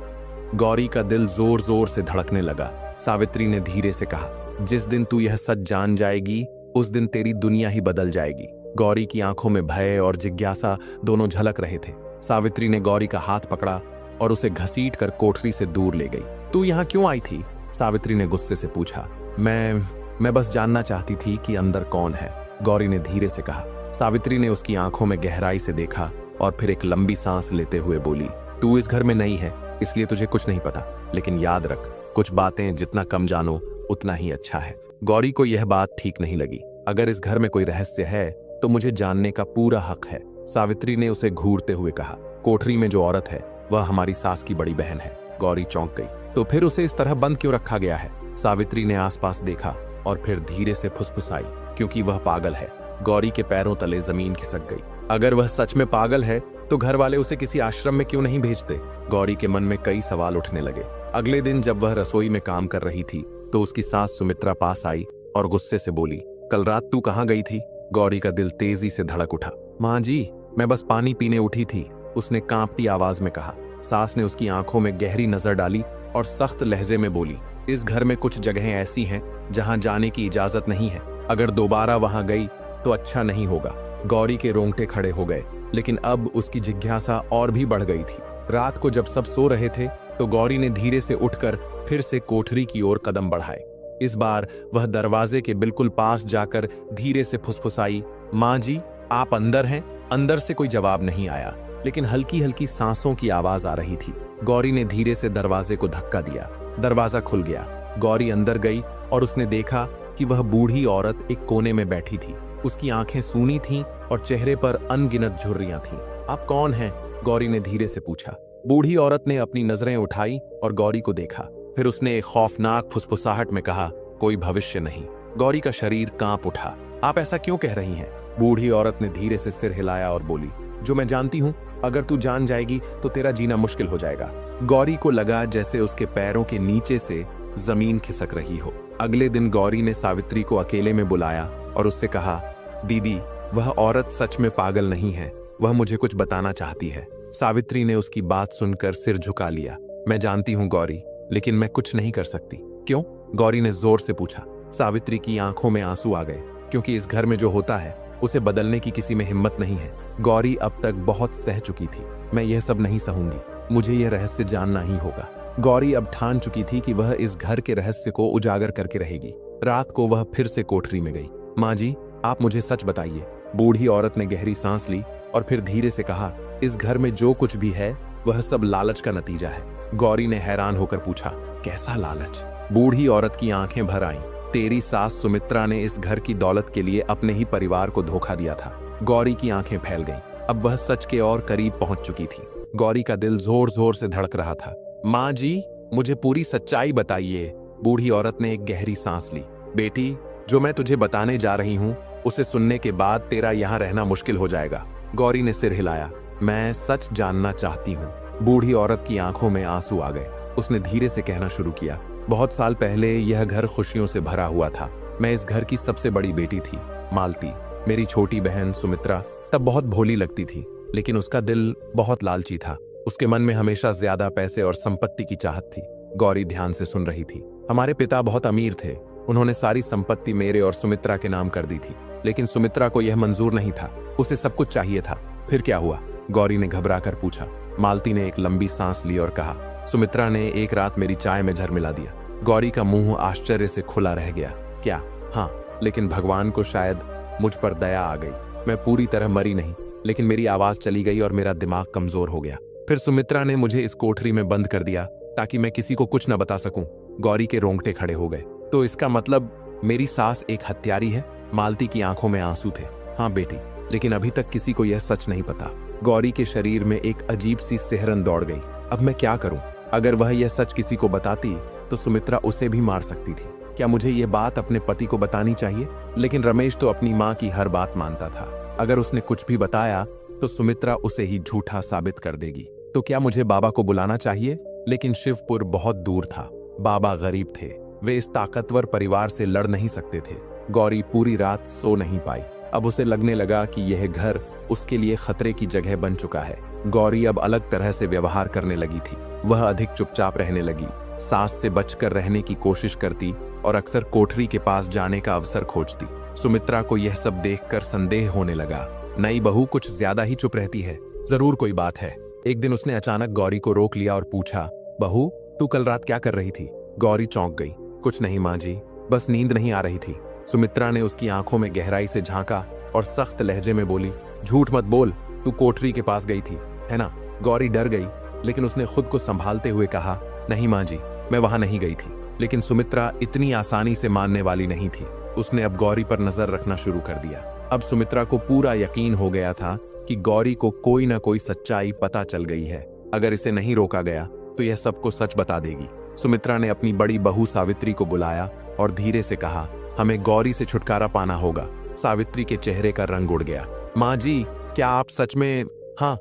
A: गौरी का दिल जोर जोर से धड़कने लगा। सावित्री ने धीरे से कहा, जिस दिन तू यह सच जान जाएगी उस दिन तेरी दुनिया ही बदल जाएगी। गौरी की आंखों में भय और जिज्ञासा दोनों झलक रहे थे। सावित्री ने गौरी का हाथ पकड़ा और उसे घसीट कर कोठरी से दूर ले गई। तू यहाँ क्यों आई थी? सावित्री ने गुस्से से पूछा। मैं बस जानना चाहती थी कि अंदर कौन है, गौरी ने धीरे से कहा। सावित्री ने उसकी आंखों में गहराई से देखा और फिर एक लंबी सांस लेते हुए बोली, तू इस घर में नई है इसलिए तुझे कुछ नहीं पता, लेकिन याद रख कुछ बातें जितना कम जानो उतना ही अच्छा है। गौरी को यह बात ठीक नहीं लगी। अगर इस घर में कोई रहस्य है तो मुझे जानने का पूरा हक है, सावित्री ने उसे घूरते हुए कहा। कोठरी में जो औरत है वह हमारी सास की बड़ी बहन है। गौरी चौंक गई। तो फिर उसे इस तरह बंद क्यों रखा गया है? सावित्री ने आसपास देखा और फिर धीरे से फुसफुसाई, क्योंकि वह पागल है। गौरी के पैरों तले जमीन खिसक गई। अगर वह सच में पागल है तो घर वाले उसे किसी आश्रम में क्यों नहीं भेजते? गौरी के मन में कई सवाल उठने लगे। अगले दिन जब वह रसोई में काम कर रही थी तो उसकी सास सुमित्रा पास आई और गुस्से से बोली, कल रात तू कहाँ गई थी? गौरी का दिल तेजी से धड़क उठा। माँ जी, मैं बस पानी पीने उठी थी, उसने कांपती आवाज में कहा। सास ने उसकी आंखों में गहरी नजर डाली और सख्त लहजे में बोली, इस घर में कुछ जगहें ऐसी हैं जहां जाने की इजाजत नहीं है। अगर दोबारा वहां गई तो अच्छा नहीं होगा। गौरी के रोंगटे खड़े हो गए, लेकिन अब उसकी जिज्ञासा और भी बढ़ गई थी। रात को जब सब सो रहे थे तो गौरी ने धीरे से उठकर फिर से कोठरी की ओर कदम बढ़ाए। इस बार वह दरवाजे के बिल्कुल पास जाकर धीरे से फुसफुसाई, माँ जी आप अंदर हैं? अंदर से कोई जवाब नहीं आया, लेकिन हल्की हल्की सांसों की आवाज आ रही थी। गौरी ने धीरे से दरवाजे को धक्का दिया। दरवाजा खुल गया। गौरी अंदर गई और उसने देखा कि वह बूढ़ी औरत एक कोने में बैठी थी। उसकी आंखें सूनी थीं और चेहरे पर अनगिनत झुर्रियां थीं। आप कौन हैं? गौरी ने धीरे से पूछा। बूढ़ी औरत ने अपनी नजरें उठाई और गौरी को देखा। फिर उसने एक खौफनाक फुसफुसाहट में कहा, कोई भविष्य नहीं। गौरी का शरीर कांप उठा। आप ऐसा क्यों कह रही हैं? बूढ़ी औरत ने धीरे से सिर हिलाया और बोली, जो मैं जानती हूँ, अगर तू जान जाएगी तो तेरा जीना मुश्किल हो जाएगा। गौरी को लगा जैसे उसके पैरों के नीचे से जमीन खिसक रही हो। अगले दिन गौरी ने सावित्री को अकेले में बुलाया और उससे कहा, दीदी वह औरत सच में पागल नहीं है, वह मुझे कुछ बताना चाहती है। सावित्री ने उसकी बात सुनकर सिर झुका लिया। मैं जानती हूँ गौरी, लेकिन मैं कुछ नहीं कर सकती। क्यों? गौरी ने जोर से पूछा। सावित्री की आंखों में आंसू आ गए, क्योंकि इस घर में जो होता है उसे बदलने की किसी में हिम्मत नहीं है। गौरी अब तक बहुत सह चुकी थी। मैं यह सब नहीं सहूंगी, मुझे यह रहस्य जानना ही होगा। गौरी अब ठान चुकी थी कि वह इस घर के रहस्य को उजागर करके रहेगी। रात को वह फिर से कोठरी में गई। माँ जी आप मुझे सच बताइए। बूढ़ी औरत ने गहरी सांस ली और फिर धीरे से कहा, इस घर में जो कुछ भी है वह सब लालच का नतीजा है। गौरी ने हैरान होकर पूछा, कैसा लालच? बूढ़ी औरत की आंखें भर आईं। तेरी सास सुमित्रा ने इस घर की दौलत के लिए अपने ही परिवार को धोखा दिया था। गौरी की आंखें फैल गईं। अब वह सच के और करीब पहुंच चुकी थी। गौरी का दिल जोर जोर से धड़क रहा था। माँ जी मुझे पूरी सच्चाई बताइए। बूढ़ी औरत ने एक गहरी सांस ली। बेटी, जो मैं तुझे बताने जा रही हूँ उसे सुनने के बाद तेरा यहाँ रहना मुश्किल हो जाएगा। गौरी ने सिर हिलाया। मैं सच जानना चाहती हूँ। बूढ़ी औरत की आंखों में आंसू आ गए। उसने धीरे से कहना शुरू किया, बहुत साल पहले यह घर खुशियों से भरा हुआ था। मैं इस घर की सबसे बड़ी बेटी थी। मालती, मेरी छोटी बहन सुमित्रा, तब बहुत भोली लगती थी, लेकिन उसका दिल बहुत लालची था। उसके मन में हमेशा ज्यादा पैसे और संपत्ति की चाहत थी। गौरी ध्यान से सुन रही थी। हमारे पिता बहुत अमीर थे। उन्होंने सारी संपत्ति मेरे और सुमित्रा के नाम कर दी थी, लेकिन सुमित्रा को यह मंजूर नहीं था। उसे सब कुछ चाहिए था। फिर क्या हुआ? गौरी ने घबरा कर पूछा। मालती ने एक लंबी सांस ली और कहा, सुमित्रा ने एक रात मेरी चाय में जहर मिला दिया। गौरी का मुंह आश्चर्य से खुला रह गया। क्या? हाँ, लेकिन भगवान को शायद मुझ पर दया आ गई। मैं पूरी तरह मरी नहीं, लेकिन मेरी आवाज चली गई और मेरा दिमाग कमजोर हो गया। फिर सुमित्रा ने मुझे इस कोठरी में बंद कर दिया ताकि मैं किसी को कुछ न बता सकूं। गौरी के रोंगटे खड़े हो गए। तो इसका मतलब मेरी सास एक हत्यारी है? मालती की आंखों में आंसू थे। हाँ बेटी, लेकिन अभी तक किसी को यह सच नहीं पता। गौरी के शरीर में एक अजीब सी सिहरन दौड़ गई। अब मैं क्या करूं? अगर वह यह सच किसी को बताती तो सुमित्रा उसे भी मार सकती थी। क्या मुझे ये बात अपने पति को बतानी चाहिए? लेकिन रमेश तो अपनी माँ की हर बात मानता था। अगर उसने कुछ भी बताया तो सुमित्रा उसे ही झूठा साबित कर देगी। तो क्या मुझे बाबा को बुलाना चाहिए? लेकिन शिवपुर बहुत दूर था। बाबा गरीब थे। वे इस ताकतवर परिवार से लड़ नहीं सकते थे। गौरी पूरी रात सो नहीं पाई। अब उसे लगने लगा कि यह घर उसके लिए खतरे की जगह बन चुका है। गौरी अब अलग तरह से व्यवहार करने लगी थी। वह अधिक चुपचाप रहने लगी सास से बचकर रहने की कोशिश करती और अक्सर कोठरी के पास जाने का अवसर खोजती। सुमित्रा को यह सब देखकर संदेह होने लगा। नई बहू कुछ ज्यादा ही चुप रहती है, जरूर कोई बात है। एक दिन उसने अचानक गौरी को रोक लिया और पूछा, बहू तू कल रात क्या कर रही थी? गौरी चौंक गई। कुछ नहीं माँ जी, बस नींद नहीं आ रही थी। सुमित्रा ने उसकी आंखों में गहराई से झांका और सख्त लहजे में बोली, झूठ मत बोल, तू कोठरी के पास गई थी, है ना? गौरी डर गई, लेकिन उसने खुद को संभालते हुए कहा, नहीं माँ जी, मैं वहां नहीं गई थी। लेकिन सुमित्रा इतनी आसानी से मानने वाली नहीं थी। उसने अब गौरी पर नजर रखना शुरू कर दिया। अब सुमित्रा को पूरा यकीन हो गया था कि गौरी को कोई ना कोई सच्चाई पता चल गई है। अगर इसे नहीं रोका गया तो यह सबको सच बता देगी। सुमित्रा ने अपनी बड़ी बहू सावित्री को बुलाया और धीरे से कहा, हमें गौरी से छुटकारा पाना होगा। सावित्री के चेहरे का रंग उड़ गया। माँ जी, क्या आप सच में? हाँ,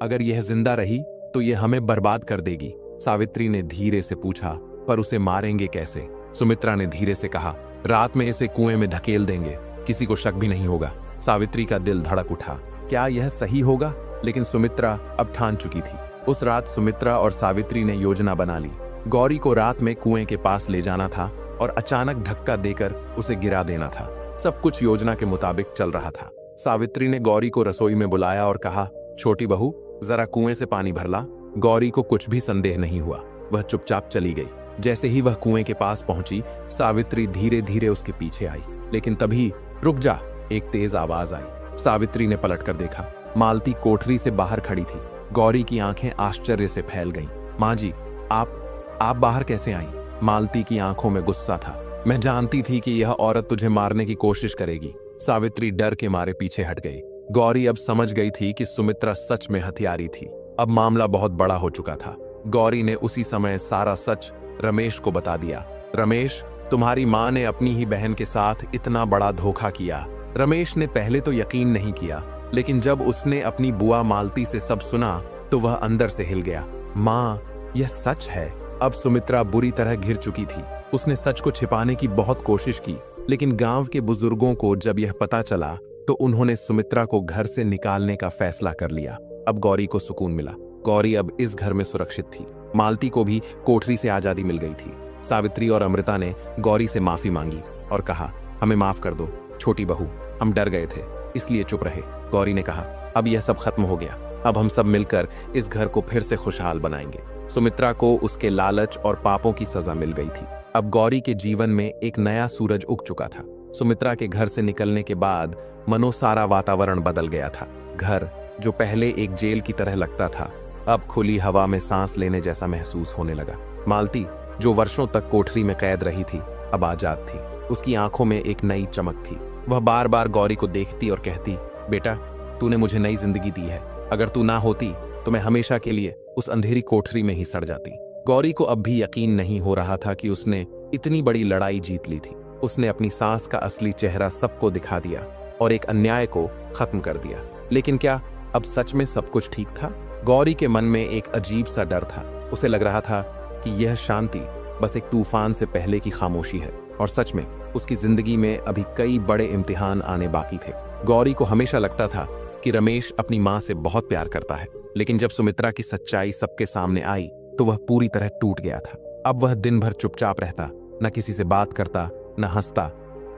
A: अगर यह जिंदा रही तो यह हमें बर्बाद कर देगी। सावित्री ने धीरे से पूछा, पर उसे मारेंगे कैसे? सुमित्रा ने धीरे से कहा, रात में इसे कुएं में धकेल देंगे, किसी को शक भी नहीं होगा। सावित्री का दिल धड़क उठा, क्या यह सही होगा? लेकिन सुमित्रा अब ठान चुकी थी। उस रात सुमित्रा और सावित्री ने योजना बना ली। गौरी को रात में कुएं के पास ले जाना था और अचानक धक्का देकर उसे गिरा देना था। सब कुछ योजना के मुताबिक चल रहा था। सावित्री ने गौरी को रसोई में बुलाया और कहा, छोटी बहू जरा कुएं से पानी भर ला। गौरी को कुछ भी संदेह नहीं हुआ, वह चुपचाप चली गई। जैसे ही वह कुएं के पास पहुंची, सावित्री धीरे धीरे उसके पीछे आई। लेकिन तभी, रुक जा, एक तेज आवाज आई। सावित्री ने पलटकर देखा, मालती कोठरी से बाहर खड़ी थी। गौरी की आंखें आश्चर्य से फैल गईं। माँ जी, आप बाहर कैसे आईं? मालती की आंखों में गुस्सा था। मैं जानती थी कि यह औरत तुझे मारने की कोशिश करेगी। सावित्री डर के मारे पीछे हट गई। गौरी अब समझ गई थी कि सुमित्रा सच में हथियारी थी। अब मामला बहुत बड़ा हो चुका था। गौरी ने उसी समय सारा सच रमेश को बता दिया। रमेश, तुम्हारी माँ ने अपनी ही बहन के साथ इतना बड़ा धोखा किया। रमेश ने पहले तो यकीन नहीं किया, लेकिन जब उसने अपनी बुआ मालती से सब सुना तो वह अंदर से हिल गया। माँ, यह सच है। अब सुमित्रा बुरी तरह घिर चुकी थी। उसने सच को छिपाने की बहुत कोशिश की, लेकिन गांव के बुजुर्गों को जब यह पता चला तो उन्होंने सुमित्रा को घर से निकालने का फैसला कर लिया। अब गौरी को सुकून मिला। गौरी अब इस घर में सुरक्षित थी। मालती को भी कोठरी से आजादी मिल गई थी। सावित्री और अमृता ने गौरी से माफी मांगी और कहा, हमें माफ कर दो छोटी बहू, हम डर गए थे इसलिए चुप रहे। गौरी ने कहा, अब यह सब खत्म हो गया, अब हम सब मिलकर इस घर को फिर से खुशहाल बनाएंगे। सुमित्रा को उसके लालच और पापों की सजा मिल गई थी। अब गौरी के जीवन में एक नया सूरज उग चुका था। सुमित्रा के घर से निकलने के बाद मनो सारा वातावरण बदल गया था। घर जो पहले एक जेल की तरह लगता था, अब खुली हवा में सांस लेने जैसा महसूस होने लगा। मालती, जो वर्षों तक कोठरी में कैद रही थी, अब आजाद थी। उसकी आंखों में एक नई चमक थी। वह बार बार गौरी को देखती और कहती, बेटा, तूने मुझे नई जिंदगी दी है। अगर तू ना होती तो मैं हमेशा के लिए उस अंधेरी कोठरी में ही सड़ जाती। गौरी को अब भी यकीन नहीं हो रहा था कि उसने इतनी बड़ी लड़ाई जीत ली थी। उसने अपनी सास का असली चेहरा सबको दिखा दिया और एक अन्याय को खत्म कर दिया। लेकिन क्या अब सच में सब कुछ ठीक था? गौरी के मन में एक अजीब सा डर था। उसे लग रहा था कि यह शांति बस एक तूफान से पहले की खामोशी है और सच में उसकी जिंदगी में अभी कई बड़े इम्तिहान आने बाकी थे। गौरी को हमेशा लगता था कि रमेश अपनी माँ से बहुत प्यार करता है, लेकिन जब सुमित्रा की सच्चाई सबके सामने आई तो वह पूरी तरह टूट गया था। अब वह दिन भर चुपचाप रहता, न किसी से बात करता, न हंसता,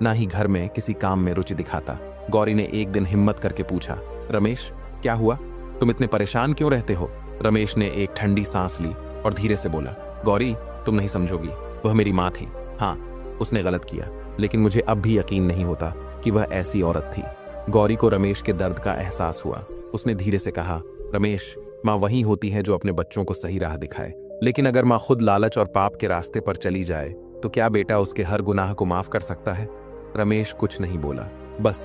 A: न ही घर में किसी काम में रुचि दिखाता। गौरी ने एक दिन हिम्मत करके पूछा, रमेश, क्या हुआ? तुम इतने परेशान क्यों रहते हो? रमेश ने एक ठंडी सांस ली और धीरे से बोला, गौरी, तुम नहीं समझोगी, वह मेरी माँ थी। हाँ, उसने गलत किया, लेकिन मुझे अब भी यकीन नहीं होता कि वह ऐसी औरत थी। गौरी को रमेश के दर्द का एहसास हुआ। उसने धीरे से कहा, रमेश, माँ वही होती है जो अपने बच्चों को सही राह दिखाए, लेकिन अगर माँ खुद लालच और पाप के रास्ते पर चली जाए तो क्या बेटा उसके हर गुनाह को माफ कर सकता है? रमेश कुछ नहीं बोला, बस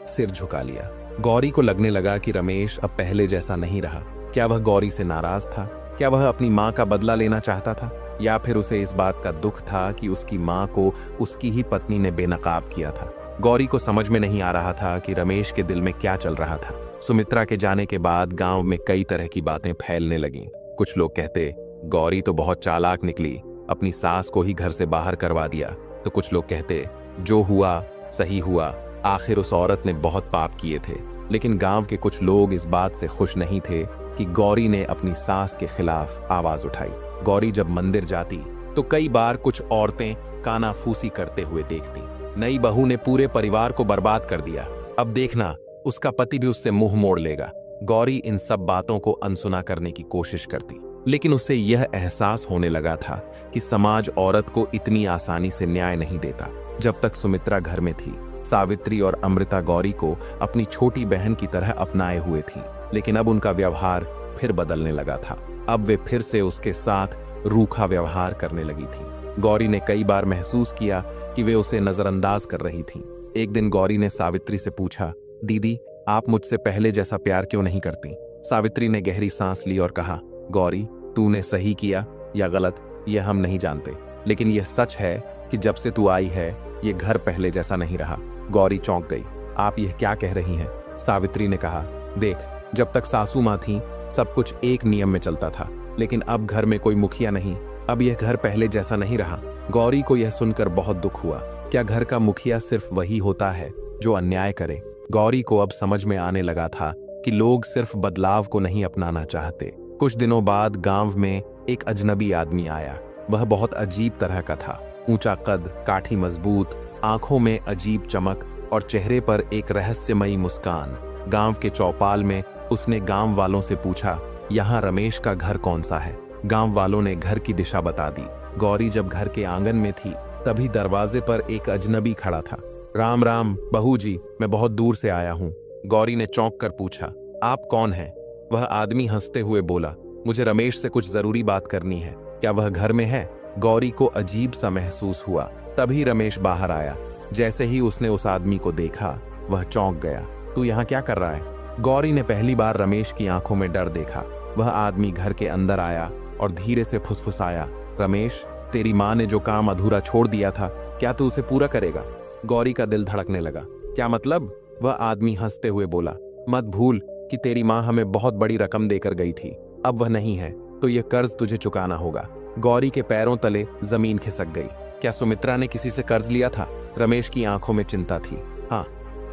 A: सिर झुका लिया। गौरी को लगने लगा कि रमेश अब पहले जैसा नहीं रहा। क्या वह गौरी से नाराज था? क्या वह अपनी माँ का बदला लेना चाहता था, या फिर उसे इस बात का दुख था कि उसकी माँ को उसकी ही पत्नी ने बेनकाब किया था? गौरी को समझ में नहीं आ रहा था कि रमेश के दिल में क्या चल रहा था। सुमित्रा के जाने के बाद गांव में कई तरह की बातें फैलने लगीं। कुछ लोग कहते, गौरी तो बहुत चालाक निकली, अपनी सास को ही घर से बाहर करवा दिया। तो कुछ लोग कहते, जो हुआ सही हुआ, आखिर उस औरत ने बहुत पाप किए थे। लेकिन गांव के कुछ लोग इस बात से खुश नहीं थे कि गौरी ने अपनी सास के खिलाफ आवाज उठाई। गौरी जब मंदिर जाती तो कई बार कुछ औरतें कानाफूसी करते हुए देखती। नई बहू ने पूरे परिवार को बर्बाद कर दिया, अब देखना उसका पति भी उससे मुंह मोड़ लेगा। गौरी इन सब बातों को अनसुना करने की कोशिश करती, लेकिन उसे यह एहसास होने लगा था कि समाज औरत को इतनी आसानी से न्याय नहीं देता। जब तक सुमित्रा घर में थी, सावित्री और अमृता गौरी को अपनी छोटी बहन की तरह अपनाए हुए थी, लेकिन अब उनका व्यवहार फिर बदलने लगा था। अब वे फिर से उसके साथ रूखा व्यवहार करने लगी थी। गौरी ने कई बार महसूस किया कि वे उसे नजरअंदाज कर रही थीं। एक दिन गौरी ने सावित्री से पूछा, दीदी आप मुझसे पहले जैसा प्यार क्यों नहीं करती? सावित्री ने गहरी सांस ली और कहा, गौरी तूने सही किया या गलत यह हम नहीं जानते, लेकिन यह सच है कि जब से तू आई है ये घर पहले जैसा नहीं रहा। गौरी चौंक गई। आप यह क्या कह रही हैं? सावित्री ने कहा, देख जब तक सासू माँ थी सब कुछ एक नियम में चलता था, लेकिन अब घर में कोई मुखिया नहीं, अब यह घर पहले जैसा नहीं रहा। गौरी को यह सुनकर बहुत दुख हुआ। क्या घर का मुखिया सिर्फ वही होता है जो अन्याय करे? गौरी को अब समझ में आने लगा था कि लोग सिर्फ बदलाव को नहीं अपनाना चाहते। कुछ दिनों बाद गांव में एक अजनबी आदमी आया। वह बहुत अजीब तरह का था। ऊंचा कद, काठी मजबूत, आंखों में अजीब चमक और चेहरे पर एक रहस्यमयी मुस्कान। गांव के चौपाल में उसने गांव वालों से पूछा, यहाँ रमेश का घर कौन सा है? गांव वालों ने घर की दिशा बता दी। गौरी जब घर के आंगन में थी तभी दरवाजे पर एक अजनबी खड़ा था। राम राम बहू जी, मैं बहुत दूर से आया हूँ। गौरी ने चौंक कर पूछा, आप कौन हैं? वह आदमी हंसते हुए बोला, मुझे रमेश से कुछ जरूरी बात करनी है। क्या वह घर में है? गौरी को अजीब सा महसूस हुआ। तभी रमेश बाहर आया। जैसे ही उसने उस आदमी को देखा वह चौंक गया। तू यहाँ क्या कर रहा है? गौरी ने पहली बार रमेश की आंखों में डर देखा। वह आदमी घर के अंदर आया और धीरे से फुसफुसाया, रमेश तेरी माँ ने जो काम अधूरा छोड़ दिया था क्या तू उसे पूरा करेगा? गौरी का दिल धड़कने लगा। क्या मतलब? वह आदमी हंसते हुए बोला, मत भूल कि तेरी माँ हमें बहुत बड़ी रकम देकर गई थी, अब वह नहीं है तो यह कर्ज तुझे चुकाना होगा। गौरी के पैरों तले जमीन खिसक गई। क्या सुमित्रा ने किसी से कर्ज लिया था? रमेश की आंखों में चिंता थी। हाँ,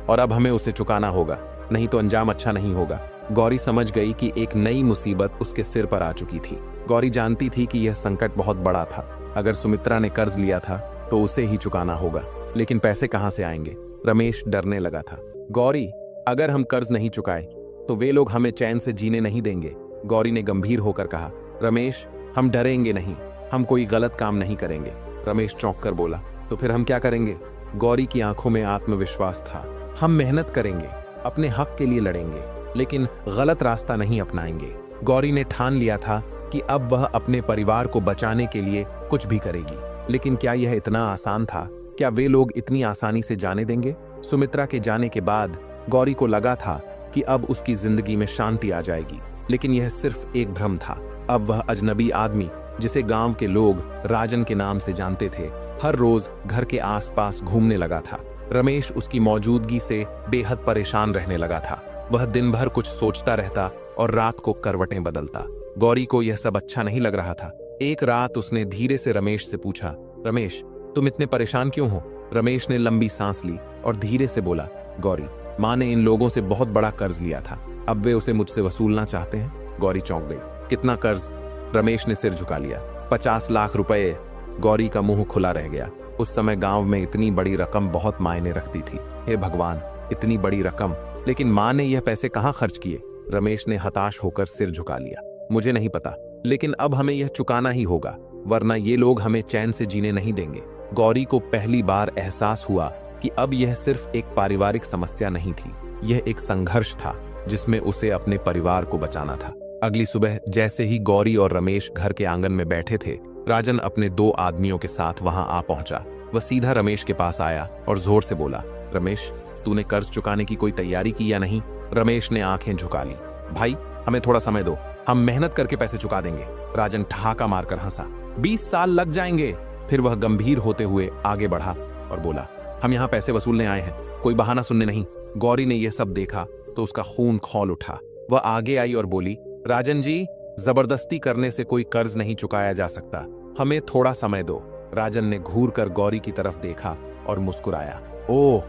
A: और अब हमें उसे चुकाना होगा, नहीं तो अंजाम अच्छा नहीं होगा। गौरी समझ गई कि एक नई मुसीबत उसके सिर पर आ चुकी थी। गौरी जानती थी कि यह संकट बहुत बड़ा था। अगर सुमित्रा ने कर्ज लिया था तो उसे ही चुकाना होगा, लेकिन पैसे कहां से आएंगे? रमेश डरने लगा था। गौरी, अगर हम कर्ज नहीं चुकाए तो वे लोग हमें चैन से जीने नहीं देंगे। गौरी ने गंभीर होकर कहा, रमेश हम डरेंगे नहीं, हम कोई गलत काम नहीं करेंगे। रमेश चौंक कर बोला, तो फिर हम क्या करेंगे? गौरी की आंखों में आत्मविश्वास था। हम मेहनत करेंगे, अपने हक के लिए लड़ेंगे, लेकिन गलत रास्ता नहीं अपनाएंगे। गौरी ने ठान लिया था कि अब वह अपने परिवार को बचाने के लिए कुछ भी करेगी। लेकिन क्या यह इतना आसान था? क्या वे लोग इतनी आसानी से जाने देंगे? सुमित्रा के जाने के बाद गौरी को लगा था कि अब उसकी जिंदगी में शांति आ जाएगी, लेकिन यह सिर्फ एक भ्रम था। अब वह अजनबी आदमी, जिसे गांव के लोग राजन के नाम से जानते थे, हर रोज घर के आसपास घूमने लगा था। रमेश उसकी मौजूदगी से बेहद परेशान रहने लगा था। वह दिन भर कुछ सोचता रहता और रात को करवटें बदलता। गौरी को यह सब अच्छा नहीं लग रहा था। एक रात उसने धीरे से रमेश से पूछा, रमेश तुम इतने परेशान क्यों हो? रमेश ने लंबी सांस ली और धीरे से बोला, गौरी माँ ने इन लोगों से बहुत बड़ा कर्ज लिया था, अब वे उसे मुझसे वसूलना चाहते हैं। गौरी चौंक गई। कितना कर्ज? रमेश ने सिर झुका लिया। 50 लाख रुपए। गौरी का मुंह खुला रह गया। उस समय गांव में इतनी बड़ी रकम बहुत मायने रखती थी। हे भगवान, इतनी बड़ी रकम, लेकिन माँ ने यह पैसे कहाँ खर्च किए? रमेश ने हताश होकर सिर झुका लिया। मुझे नहीं पता, लेकिन अब हमें यह चुकाना ही होगा, वरना ये लोग हमें चैन से जीने नहीं देंगे। गौरी को पहली बार एहसास हुआ कि अब यह सिर्फ एक पारिवारिक समस्या नहीं थी, यह एक संघर्ष था जिसमें उसे अपने परिवार को बचाना था। अगली सुबह जैसे ही गौरी और रमेश घर के आंगन में बैठे थे, राजन अपने 2 आदमियों के साथ वहां आ पहुंचा। वह सीधा रमेश के पास आया और जोर से बोला, रमेश तूने कर्ज चुकाने की कोई तैयारी की या नहीं? रमेश ने आंखें झुका ली। भाई हमें थोड़ा समय दो, हम मेहनत करके पैसे चुका देंगे। राजन ठहाका मारकर हंसा। 20 साल लग जाएंगे। फिर वह गंभीर होते हुए आगे बढ़ा और बोला, हम यहाँ पैसे वसूलने आए हैं, कोई बहाना सुनने नहीं। गौरी ने यह सब देखा तो उसका खून खौल उठा। वह आगे आई और बोली, राजन जी, जबरदस्ती करने से कोई कर्ज नहीं चुकाया जा सकता, हमें थोड़ा समय दो। राजन ने घूर कर गौरी की तरफ देखा और मुस्कुराया। ओह,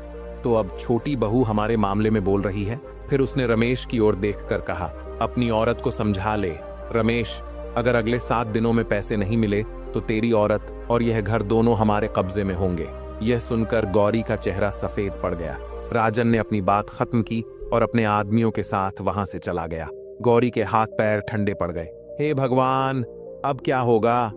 A: तो अब छोटी बहू हमारे मामले में बोल रही है? फिर उसने रमेश की ओर देखकर कहा, अपनी औरत को समझा ले। रमेश, अगर अगले 7 दिनों में पैसे नहीं मिले तो तेरी औरत और यह घर दोनों हमारे कब्जे में होंगे। यह सुनकर गौरी का चेहरा सफेद पड़ गया। राजन ने अपनी बात खत्म की और अपने आदमियों के साथ वहां से चला गया। गौरी के हाथ पैर ठंडे पड़ गए। हे भगवान, अब क्या होगा?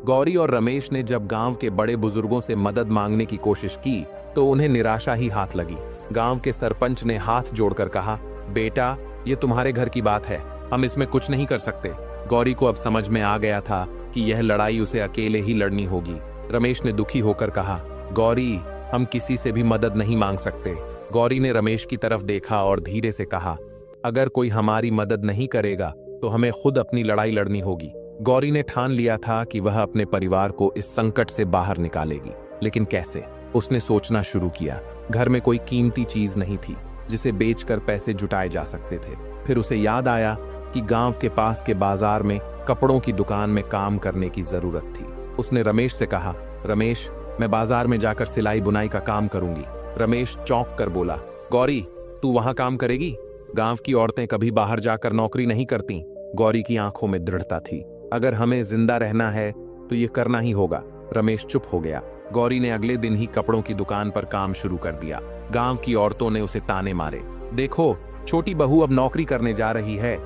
A: गौरी और रमेश ने जब गांव के बड़े बुजुर्गों से मदद मांगने की कोशिश की तो उन्हें निराशा ही हाथ लगी। गांव के सरपंच ने हाथ जोड़कर कहा, बेटा, ये तुम्हारे घर की बात है, हम इसमें कुछ नहीं कर सकते। गौरी को अब समझ में आ गया था कि यह लड़ाई उसे अकेले ही लड़नी होगी। रमेश ने दुखी होकर कहा, गौरी, हम किसी से भी मदद नहीं मांग सकते। गौरी ने रमेश की तरफ देखा और धीरे से कहा, अगर कोई हमारी मदद नहीं करेगा तो हमें खुद अपनी लड़ाई लड़नी होगी। गौरी ने ठान लिया था कि वह अपने परिवार को इस संकट से बाहर निकालेगी, लेकिन कैसे? उसने सोचना शुरू किया। घर में कोई कीमती चीज नहीं थी जिसे बेचकर पैसे जुटाए जा सकते थे। फिर उसे याद आया कि गांव के पास के बाजार में कपड़ों की दुकान में काम करने की जरूरत थी। उसने रमेश से कहा, रमेश, मैं बाजार में जाकर सिलाई बुनाई का काम करूंगी। रमेश चौंक कर बोला, गौरी, तू वहां काम करेगी? गांव की औरतें कभी बाहर जाकर नौकरी नहीं करती। गौरी की आंखों में दृढ़ता थी। अगर हमें जिंदा रहना है तो ये करना ही होगा। रमेश चुप हो गया। गौरी ने अगले दिन ही कपड़ों की दुकान पर काम शुरू कर दिया। गांव की औरतों ने उसे ताने मारे, देखो, छोटी बहू अब नौकरी करने जा रही है,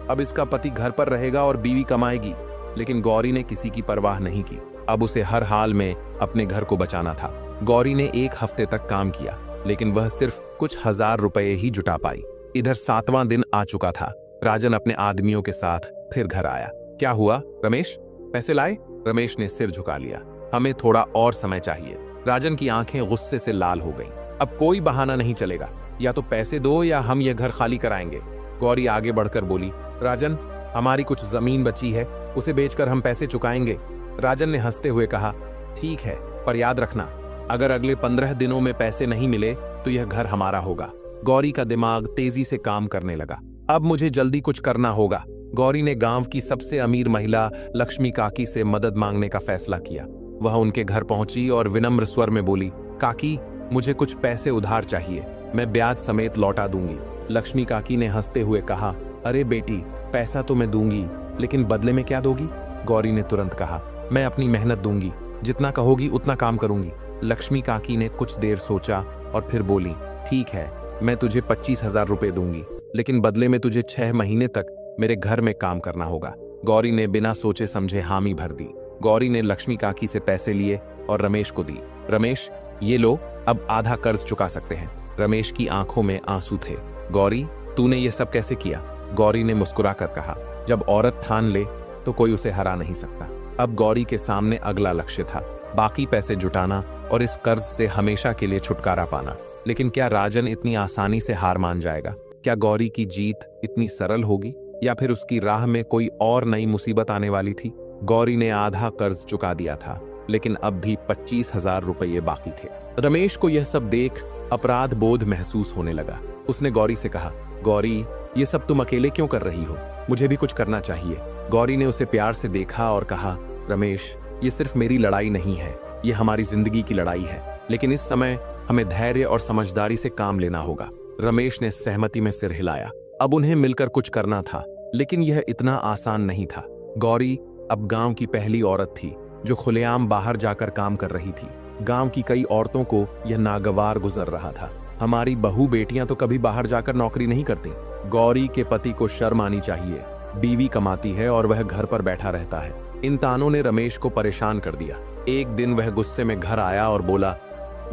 A: अब इसका पति घर पर रहेगा और बीवी कमाएगी। लेकिन गौरी ने किसी की परवाह नहीं की। अब उसे हर हाल में अपने घर को बचाना था। गौरी ने 1 हफ्ते तक काम किया, लेकिन वह सिर्फ कुछ हजार रुपए ही जुटा पाई। इधर 7वां दिन आ चुका था। राजन अपने आदमियों के साथ फिर घर आया। क्या हुआ रमेश, पैसे लाए? रमेश ने सिर झुका लिया। हमें थोड़ा और समय चाहिए। राजन की आंखें गुस्से से लाल हो गईं। अब कोई बहाना नहीं चलेगा, या तो पैसे दो या हम यह घर खाली कराएंगे। गौरी आगे बढ़कर बोली, राजन, हमारी कुछ जमीन बची है, उसे बेचकर हम पैसे चुकाएंगे। राजन ने हंसते हुए कहा, ठीक है, पर याद रखना, अगर अगले 15 दिनों में पैसे नहीं मिले तो यह घर हमारा होगा। गौरी का दिमाग तेजी से काम करने लगा। अब मुझे जल्दी कुछ करना होगा। गौरी ने गांव की सबसे अमीर महिला लक्ष्मी काकी से मदद मांगने का फैसला किया। वह उनके घर पहुंची और विनम्र स्वर में बोली, काकी, मुझे कुछ पैसे उधार चाहिए, मैं ब्याज समेत लौटा दूंगी। लक्ष्मी काकी ने हंसते हुए कहा, अरे बेटी, पैसा तो मैं दूंगी, लेकिन बदले में क्या दोगी? गौरी ने तुरंत कहा, मैं अपनी मेहनत दूंगी, जितना कहोगी उतना काम करूंगी। लक्ष्मी काकी ने कुछ देर सोचा और फिर बोली, ठीक है, मैं तुझे 25,000 रुपए दूंगी, लेकिन बदले में तुझे 6 महीने तक मेरे घर में काम करना होगा। गौरी ने बिना सोचे समझे हामी भर दी। गौरी ने लक्ष्मी काकी से पैसे लिए और रमेश को दी। रमेश, ये लो, अब आधा कर्ज चुका सकते हैं। रमेश की आंखों में आंसू थे। गौरी, तूने ये सब कैसे किया? गौरी ने मुस्कुराकर कहा, जब औरत ठान ले तो कोई उसे हरा नहीं सकता। अब गौरी के सामने अगला लक्ष्य था, बाकी पैसे जुटाना और इस कर्ज से हमेशा के लिए छुटकारा पाना। लेकिन क्या राजन इतनी आसानी से हार मान जाएगा? क्या गौरी की जीत इतनी सरल होगी, या फिर उसकी राह में कोई और नई मुसीबत आने वाली थी? गौरी ने आधा कर्ज चुका दिया था, लेकिन अब भी 25,000 रुपये बाकी थे। रमेश को यह सब देख अपराध बोध महसूस होने लगा। उसने गौरी से कहा, गौरी, ये सब तुम अकेले क्यों कर रही हो? मुझे भी कुछ करना चाहिए। गौरी ने उसे प्यार से देखा और कहा, रमेश, ये सिर्फ मेरी लड़ाई नहीं है, ये हमारी जिंदगी की लड़ाई है, लेकिन इस समय हमें धैर्य और समझदारी से काम लेना होगा। रमेश ने सहमति में सिर हिलाया। अब उन्हें मिलकर कुछ करना था, लेकिन यह इतना आसान नहीं था। गौरी अब गांव की पहली औरत थी जो खुलेआम बाहर जाकर काम कर रही थी। गांव की कई औरतों को यह नागवार गुजर रहा था। हमारी बहू बेटियां तो कभी बाहर जाकर नौकरी नहीं करती। गौरी के पति को शर्म आनी चाहिए, बीवी कमाती है और वह घर पर बैठा रहता है। इन तानों ने रमेश को परेशान कर दिया। एक दिन वह गुस्से में घर आया और बोला,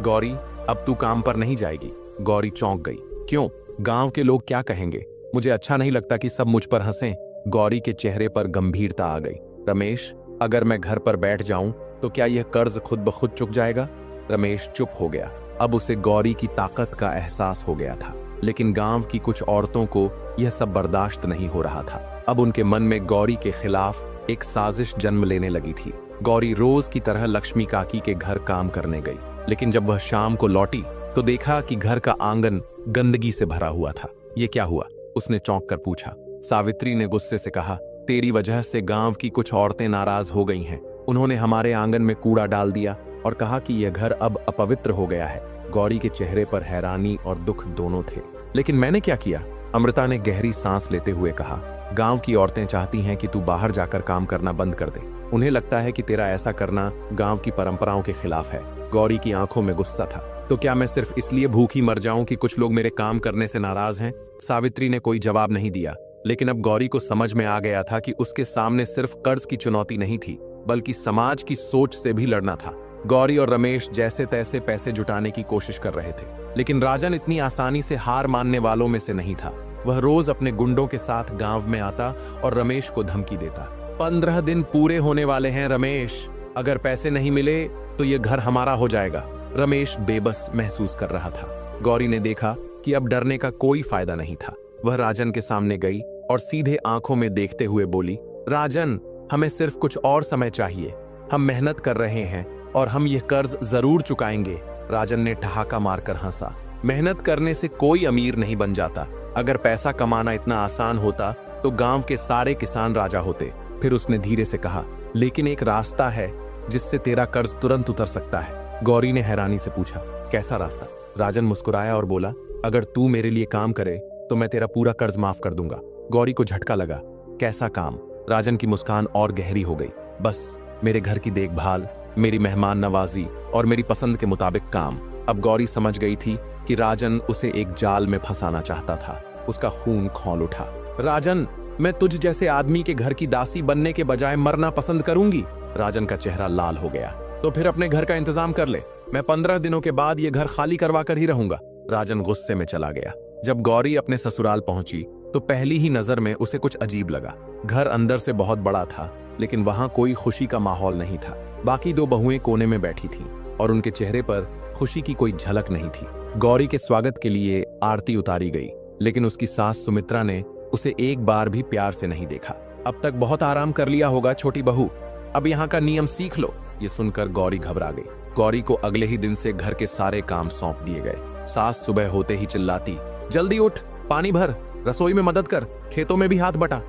A: गौरी, अब तू काम पर नहीं जाएगी। गौरी चौंक गई। क्यों? गांव के लोग क्या कहेंगे? मुझे अच्छा नहीं लगता कि सब मुझ पर हंसें। गौरी के चेहरे पर गंभीरता आ गई। रमेश, अगर मैं घर पर बैठ जाऊं तो क्या यह कर्ज खुद ब खुद चुक जाएगा? रमेश चुप हो गया। अब उसे गौरी की ताकत का एहसास हो गया था, लेकिन गांव की कुछ औरतों को यह सब बर्दाश्त नहीं हो रहा था। अब उनके मन में गौरी के खिलाफ एक साजिश जन्म लेने लगी थी। गौरी रोज की तरह लक्ष्मी काकी के घर काम करने गई, लेकिन जब वह शाम को लौटी तो देखा कि घर का आंगन गंदगी से भरा हुआ था। ये क्या हुआ? उसने चौंक कर पूछा। सावित्री ने गुस्से से कहा, तेरी वजह से गांव की कुछ औरतें नाराज हो गई हैं। उन्होंने हमारे आंगन में कूड़ा डाल दिया और कहा कि यह घर अब अपवित्र हो गया है। गौरी के चेहरे पर हैरानी और दुख दोनों थे। लेकिन मैंने क्या किया? अमृता ने गहरी सांस लेते हुए कहा, गांव की औरतें चाहती हैं कि तू बाहर जाकर काम करना बंद कर दे। उन्हें लगता है कि तेरा ऐसा करना गांव की परंपराओं के खिलाफ है। गौरी की आंखों में गुस्सा था। तो क्या मैं सिर्फ इसलिए भूखी मर जाऊं कि कुछ लोग मेरे काम करने से नाराज हैं? सावित्री ने कोई जवाब नहीं दिया, लेकिन अब गौरी को समझ में आ गया था कि उसके सामने सिर्फ कर्ज की चुनौती नहीं थी, बल्कि समाज की सोच से भी लड़ना था। गौरी और रमेश जैसे तैसे पैसे जुटाने की कोशिश कर रहे थे, लेकिन राजन इतनी आसानी से हार मानने वालों में से नहीं था। वह रोज अपने गुंडों के साथ गांव में आता और रमेश को धमकी देता। 15 दिन पूरे होने वाले हैं रमेश, अगर पैसे नहीं मिले तो ये घर हमारा हो जाएगा। रमेश बेबस महसूस कर रहा था। गौरी ने देखा कि अब डरने का कोई फायदा नहीं था। वह राजन के सामने गई और सीधे आंखों में देखते हुए बोली, राजन, हमें सिर्फ कुछ और समय चाहिए। हम मेहनत कर रहे हैं और हम यह कर्ज जरूर चुकाएंगे। राजन ने ठहाका मारकर हंसा। मेहनत करने से कोई अमीर नहीं बन जाता। अगर पैसा कमाना इतना आसान होता तो गांव के सारे किसान राजा होते। फिर उसने धीरे से कहा, लेकिन एक रास्ता है जिससे तेरा कर्ज तुरंत उतर सकता है। गौरी ने हैरानी से पूछा, कैसा रास्ता? राजन मुस्कुराया और बोला, अगर तू मेरे लिए काम करे तो मैं तेरा पूरा कर्ज माफ कर दूंगा। गौरी को झटका लगा। कैसा काम? राजन की मुस्कान और गहरी हो गई। बस मेरे घर की देखभाल, मेरी मेहमान नवाजी और मेरी पसंद के मुताबिक काम। अब गौरी समझ गई थी कि राजन उसे एक जाल में फंसाना चाहता था। उसका खून खौल उठा। राजन, मैं तुझ जैसे आदमी के घर की दासी बनने के बजाय मरना पसंद करूंगी। राजन का चेहरा लाल हो गया। तो फिर अपने घर का इंतजाम कर ले। मैं 15 दिनों के बाद ये घर खाली करवा कर ही रहूंगा। राजन गुस्से में चला गया। जब गौरी अपने ससुराल पहुंची तो पहली ही नजर में उसे कुछ अजीब लगा। घर अंदर से बहुत बड़ा था, लेकिन वहां कोई खुशी का माहौल नहीं था। बाकी 2 बहुएं कोने में बैठी थीं और उनके चेहरे पर खुशी की कोई झलक नहीं थी। गौरी के स्वागत के लिए आरती उतारी गई, लेकिन उसकी सास सुमित्रा ने उसे एक बार भी प्यार से नहीं देखा। अब तक बहुत आराम कर लिया होगा छोटी बहू, अब यहाँ का नियम सीख लो। ये सुनकर गौरी घबरा गई। गौरी को अगले ही दिन से घर के सारे काम सौंप दिए गए। सास सुबह होते ही चिल्लाती, जल्दी उठ, पानी भर, रसोई में मदद कर, खेतों में भी हाथ बटा।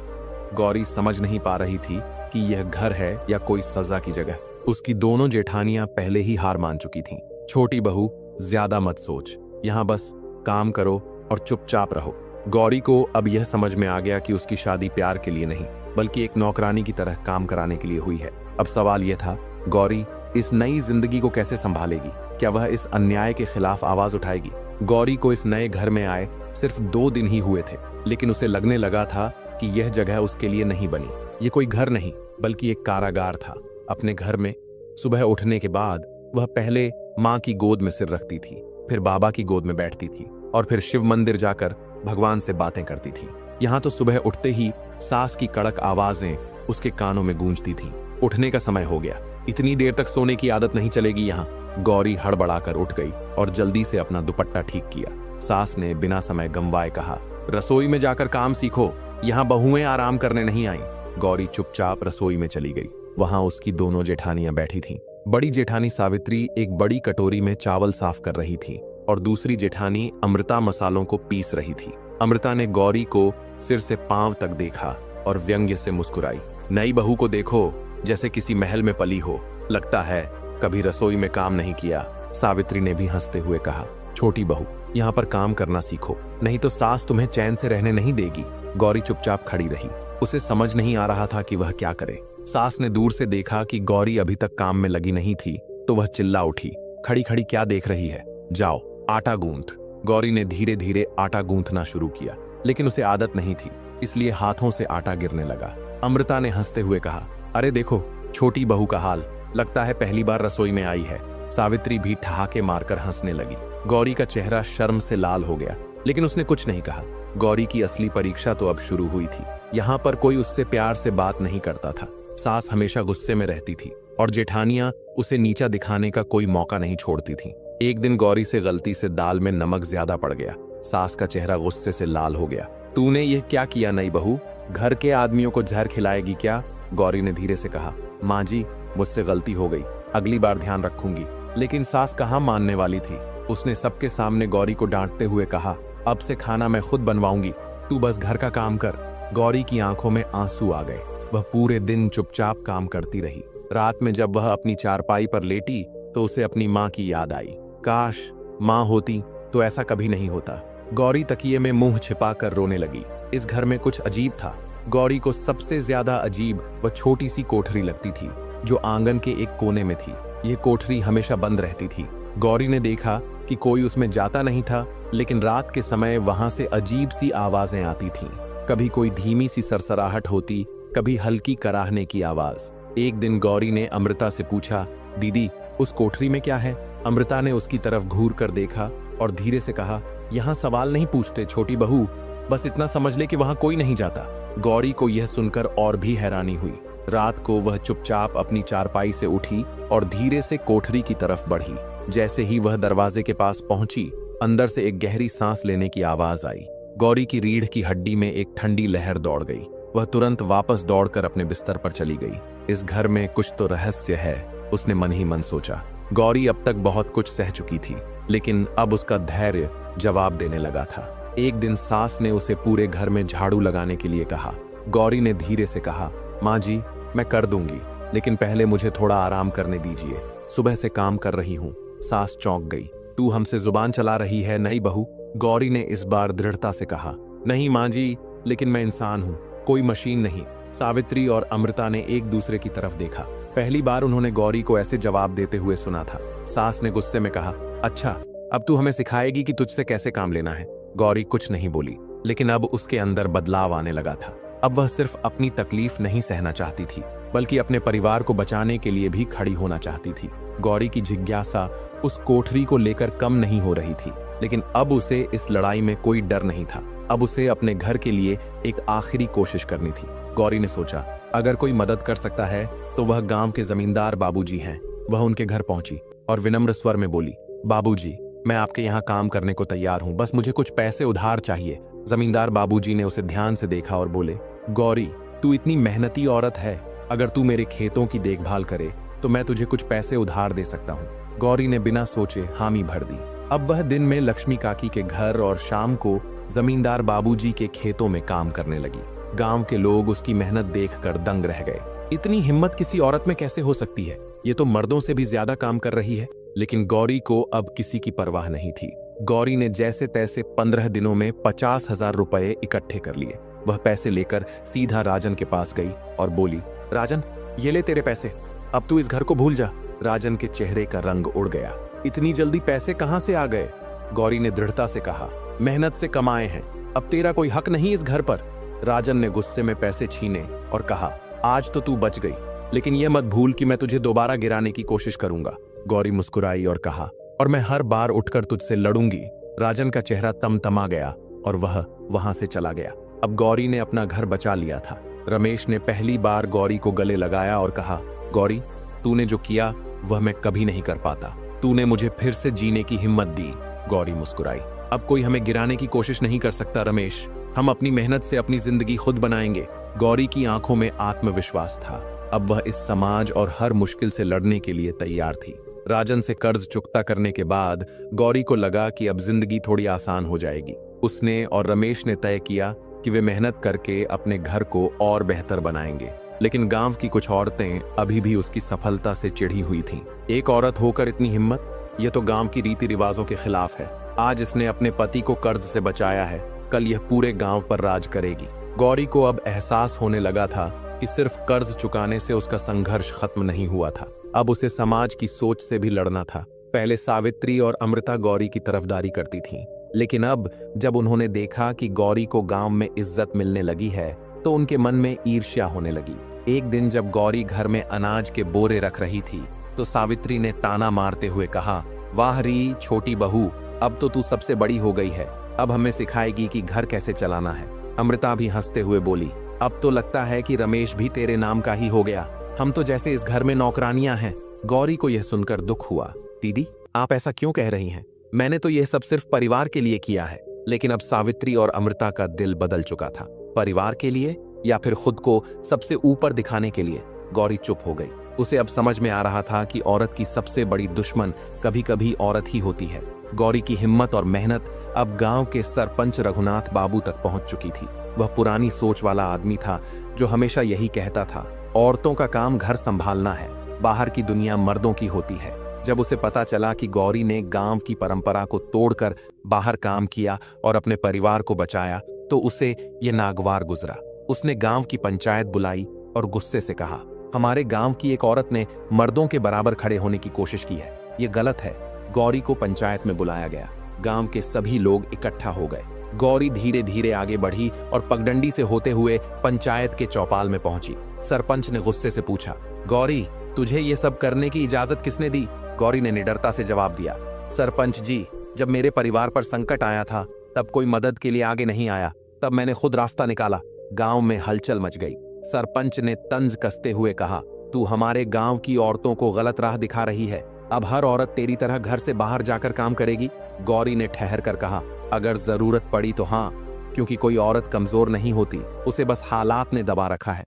A: गौरी समझ नहीं पा रही थी कि यह घर है या कोई सजा की जगह। उसकी दोनों जेठानियां पहले ही हार मान चुकी थीं। छोटी बहू, ज्यादा मत सोच, यहाँ बस काम करो और चुपचाप रहो। गौरी को अब यह समझ में आ गया कि उसकी शादी प्यार के लिए नहीं, बल्कि एक नौकरानी की तरह काम कराने के लिए हुई है। अब सवाल यह था, गौरी इस नई जिंदगी को कैसे संभालेगी? क्या वह इस अन्याय के खिलाफ आवाज उठाएगी? गौरी को इस नए घर में आए सिर्फ 2 दिन ही हुए थे, लेकिन उसे लगने लगा था कि यह जगह उसके लिए नहीं बनी। ये कोई घर नहीं, बल्कि एक कारागार था। अपने घर में सुबह उठने के बाद वह पहले माँ की गोद में सिर रखती थी, फिर बाबा की गोद में बैठती थी और फिर शिव मंदिर जाकर भगवान से बातें करती थी। यहाँ तो सुबह उठते ही सास की कड़क आवाजें उसके कानों में गूंजती थीं। उठने का समय हो गया, इतनी देर तक सोने की आदत नहीं चलेगी यहाँ। गौरी हड़बड़ाकर उठ गई और जल्दी से अपना दुपट्टा ठीक किया। सास ने बिना समय गंवाए कहा, रसोई में जाकर काम सीखो, यहाँ बहुएं आराम करने नहीं आई। गौरी चुपचाप रसोई में चली गई। वहां उसकी दोनों जेठानियां बैठी थीं। बड़ी जेठानी सावित्री एक बड़ी कटोरी में चावल साफ कर रही थी और दूसरी जेठानी अमृता मसालों को पीस रही थी। अमृता ने गौरी को सिर से पांव तक देखा और व्यंग्य से मुस्कुराई। नई बहू को देखो, जैसे किसी महल में पली हो, लगता है कभी रसोई में काम नहीं किया। सावित्री ने भी हंसते हुए कहा, छोटी बहू, यहाँ पर काम करना सीखो, नहीं तो सास तुम्हें चैन से रहने नहीं देगी। गौरी चुपचाप खड़ी रही। उसे समझ नहीं आ रहा था कि वह क्या करे। सास ने दूर से देखा कि गौरी अभी तक काम में लगी नहीं थी, तो वह चिल्ला उठी, खड़ी खड़ी क्या देख रही है, जाओ आटा गूंथ। गौरी ने धीरे धीरे आटा गूंथना शुरू किया, लेकिन उसे आदत नहीं थी, इसलिए हाथों से आटा गिरने लगा। अमृता ने हंसते हुए कहा, अरे देखो छोटी बहू का हाल, लगता है पहली बार रसोई में आई है। सावित्री भी ठहाके मारकर हंसने लगी। गौरी का चेहरा शर्म से लाल हो गया, लेकिन उसने कुछ नहीं कहा। गौरी की असली परीक्षा तो अब शुरू हुई थी। यहाँ पर कोई उससे प्यार से बात नहीं करता था। सास हमेशा गुस्से में रहती थी और जेठानियां उसे नीचा दिखाने का कोई मौका नहीं छोड़ती थीं। एक दिन गौरी से गलती से दाल में नमक ज्यादा पड़ गया। सास का चेहरा गुस्से से लाल हो गया। तूने यह क्या किया नई बहू, घर के आदमियों को जहर खिलाएगी क्या? गौरी ने धीरे से कहा, माँ जी मुझसे गलती हो गई, अगली बार ध्यान रखूंगी। लेकिन सास कहाँ मानने वाली थी। उसने सबके सामने गौरी को डांटते हुए कहा, अब से खाना मैं खुद बनवाऊंगी, तू बस घर का काम कर। गौरी की आंखों में आंसू आ गए। वह पूरे दिन चुपचाप काम करती रही। रात में जब वह अपनी चारपाई पर लेटी तो उसे अपनी माँ की याद आई। काश माँ होती तो ऐसा कभी नहीं होता। गौरी तकिए में मुंह छिपाकर रोने लगी। इस घर में कुछ अजीब था। गौरी को सबसे ज्यादा अजीब व छोटी सी कोठरी लगती थी जो आंगन के एक कोने में थी। यह कोठरी हमेशा बंद रहती थी। गौरी ने देखा कि कोई उसमें जाता नहीं था, लेकिन रात के समय वहां से अजीब सी आवाजें आती थीं। कभी कोई धीमी सी सरसराहट होती, कभी हल्की कराहने की आवाज। एक दिन गौरी ने अमृता से पूछा, दीदी उस कोठरी में क्या है? अमृता ने उसकी तरफ घूर कर देखा और धीरे से कहा, यहाँ सवाल नहीं पूछते छोटी बहू, बस इतना समझ ले कि वहां कोई नहीं जाता। गौरी को यह सुनकर और भी हैरानी हुई। रात को वह चुपचाप अपनी चारपाई से उठी और धीरे से कोठरी की तरफ बढ़ी। जैसे ही वह दरवाजे के पास पहुंची, अंदर से एक गहरी सांस लेने की आवाज आई। गौरी की रीढ़ की हड्डी में एक ठंडी लहर दौड़ गई। वह तुरंत वापस दौड़कर अपने बिस्तर पर चली गई। इस घर में कुछ तो रहस्य है, उसने मन ही मन सोचा। गौरी अब तक बहुत कुछ सह चुकी थी, लेकिन अब उसका धैर्य जवाब देने लगा था। एक दिन सास ने उसे पूरे घर में झाड़ू लगाने के लिए कहा। गौरी ने धीरे से कहा, माँ जी मैं कर दूंगी, लेकिन पहले मुझे थोड़ा आराम करने दीजिए, सुबह से काम कर रही हूँ। सास चौंक गई। तू हमसे जुबान चला रही है नई बहू? गौरी ने इस बार दृढ़ता से कहा। नहीं माँ जी, लेकिन मैं इंसान हूँ, कोई मशीन नहीं। सावित्री और अमृता ने एक दूसरे की तरफ देखा। पहली बार उन्होंने गौरी को ऐसे जवाब देते हुए सुना था। सास ने गुस्से में कहा, अच्छा अब तू हमें सिखाएगी कि तुझसे कैसे काम लेना है? गौरी कुछ नहीं बोली, लेकिन अब उसके अंदर बदलाव आने लगा था। अब वह सिर्फ अपनी तकलीफ नहीं सहना चाहती थी, बल्कि अपने परिवार को बचाने के लिए भी खड़ी होना चाहती थी। गौरी की जिज्ञासा उस कोठरी को लेकर कम नहीं हो रही थी, लेकिन अब उसे इस लड़ाई में कोई डर नहीं था। अब उसे अपने घर के लिए एक आखिरी कोशिश करनी थी। गौरी ने सोचा, अगर कोई मदद कर सकता है तो वह गांव के जमींदार बाबूजी हैं। वह उनके घर पहुंची और विनम्र स्वर में बोली, बाबूजी मैं आपके यहाँ काम करने को तैयार हूँ, बस मुझे कुछ पैसे उधार चाहिए। जमींदार बाबूजी ने उसे ध्यान से देखा और बोले, गौरी तू इतनी मेहनती औरत है, अगर तू मेरे खेतों की देखभाल करे तो मैं तुझे कुछ पैसे उधार दे सकता हूँ। गौरी ने बिना सोचे हामी भर दी। अब वह दिन में लक्ष्मी काकी के घर और शाम को जमींदार बाबूजी के खेतों में काम करने लगी। गांव के लोग उसकी मेहनत देखकर दंग रह गए। इतनी हिम्मत किसी औरत में कैसे हो सकती है? ये तो मर्दों से भी ज्यादा काम कर रही है। लेकिन गौरी को अब किसी की परवाह नहीं थी। गौरी ने जैसे तैसे 15 दिनों में 50,000 रुपए इकट्ठे कर लिए। वह पैसे लेकर सीधा राजन के पास गई और बोली, राजन ये ले तेरे पैसे, अब तू इस घर को भूल जा। राजन के चेहरे का रंग उड़ गया। इतनी जल्दी पैसे कहां से आ गए? गौरी ने दृढ़ता से कहा, मेहनत से कमाए हैं, अब तेरा कोई हक नहीं इस घर पर। राजन ने गुस्से में पैसे छीने और कहा, आज तो तू बच गई, लेकिन यह मत भूल कि मैं तुझे दोबारा गिराने की कोशिश करूंगा। गौरी मुस्कुराई और कहा, और मैं हर बार उठकर तुझसे लड़ूंगी। राजन का चेहरा तमतमा गया और वह वहां से चला गया। अब गौरी ने अपना घर बचा लिया था। रमेश ने पहली बार गौरी को गले लगाया और कहा, गौरी तूने जो किया वह मैं कभी नहीं कर पाता, तूने मुझे फिर से जीने की हिम्मत दी। गौरी मुस्कुराई, अब कोई हमें गिराने की कोशिश नहीं कर सकता रमेश, हम अपनी मेहनत से अपनी जिंदगी खुद बनाएंगे। गौरी की आंखों में आत्मविश्वास था। अब वह इस समाज और हर मुश्किल से लड़ने के लिए तैयार थी। राजन से कर्ज चुकता करने के बाद गौरी को लगा कि अब जिंदगी थोड़ी आसान हो जाएगी। उसने और रमेश ने तय किया कि वे मेहनत करके अपने घर को और बेहतर बनाएंगे। लेकिन गांव की कुछ औरतें अभी भी उसकी सफलता से चिढ़ी हुई थीं। एक औरत होकर इतनी हिम्मत, यह तो गांव की रीति रिवाजों के खिलाफ है। आज इसने अपने पति को कर्ज से बचाया है, कल यह पूरे गांव पर राज करेगी। गौरी को अब एहसास होने लगा था कि सिर्फ कर्ज चुकाने से उसका संघर्ष खत्म नहीं हुआ था, अब उसे समाज की सोच से भी लड़ना था। पहले सावित्री और अमृता गौरी की तरफदारी करती थीं, लेकिन अब जब उन्होंने देखा कि गौरी को गांव में इज्जत मिलने लगी है तो उनके मन में ईर्ष्या होने लगी। एक दिन जब गौरी घर में अनाज के बोरे रख रही थी तो सावित्री ने ताना मारते हुए कहा, वाह री छोटी बहू, अब तो तू सबसे बड़ी हो गई है, अब हमें सिखाएगी कि घर कैसे चलाना है। अमृता भी हंसते हुए बोली, अब तो लगता है कि रमेश भी तेरे नाम का ही हो गया, हम तो जैसे इस घर में नौकरानियां हैं। गौरी को यह सुनकर दुख हुआ। दीदी आप ऐसा क्यों कह रही हैं? मैंने तो यह सब सिर्फ परिवार के लिए किया है। लेकिन अब सावित्री और अमृता का दिल बदल चुका था। परिवार के लिए या फिर खुद को सबसे ऊपर दिखाने के लिए? गौरी चुप हो गई। उसे अब समझ में आ रहा था कि औरत की सबसे बड़ी दुश्मन कभी कभी औरत ही होती है। गौरी की हिम्मत और मेहनत अब गांव के सरपंच रघुनाथ बाबू तक पहुंच चुकी थी। वह पुरानी सोच वाला आदमी था जो हमेशा यही कहता था, औरतों का काम घर संभालना है, बाहर की दुनिया मर्दों की होती है। जब उसे पता चला कि गौरी ने गांव की परंपरा को तोड़कर बाहर काम किया और अपने परिवार को बचाया तो उसे ये नागवार गुजरा। उसने गांव की पंचायत बुलाई और गुस्से से कहा, हमारे गांव की एक औरत ने मर्दों के बराबर खड़े होने की कोशिश की है, ये गलत है। गौरी को पंचायत में बुलाया गया। गांव के सभी लोग इकट्ठा हो गए। गौरी धीरे धीरे आगे बढ़ी और पगडंडी से होते हुए पंचायत के चौपाल में पहुंची। सरपंच ने गुस्से से पूछा, गौरी, तुझे ये सब करने की इजाजत किसने दी? गौरी ने निडरता से जवाब दिया, सरपंच जी, जब मेरे परिवार पर संकट आया था तब कोई मदद के लिए आगे नहीं आया, तब मैंने खुद रास्ता निकाला। गांव में हलचल मच गई। सरपंच ने तंज कसते हुए कहा, तू हमारे गांव की औरतों को गलत राह दिखा रही है। अब हर औरत तेरी तरह घर से बाहर जाकर काम करेगी? गौरी ने ठहर कर कहा, अगर जरूरत पड़ी तो हाँ, क्योंकि कोई औरत कमजोर नहीं होती, उसे बस हालात ने दबा रखा है।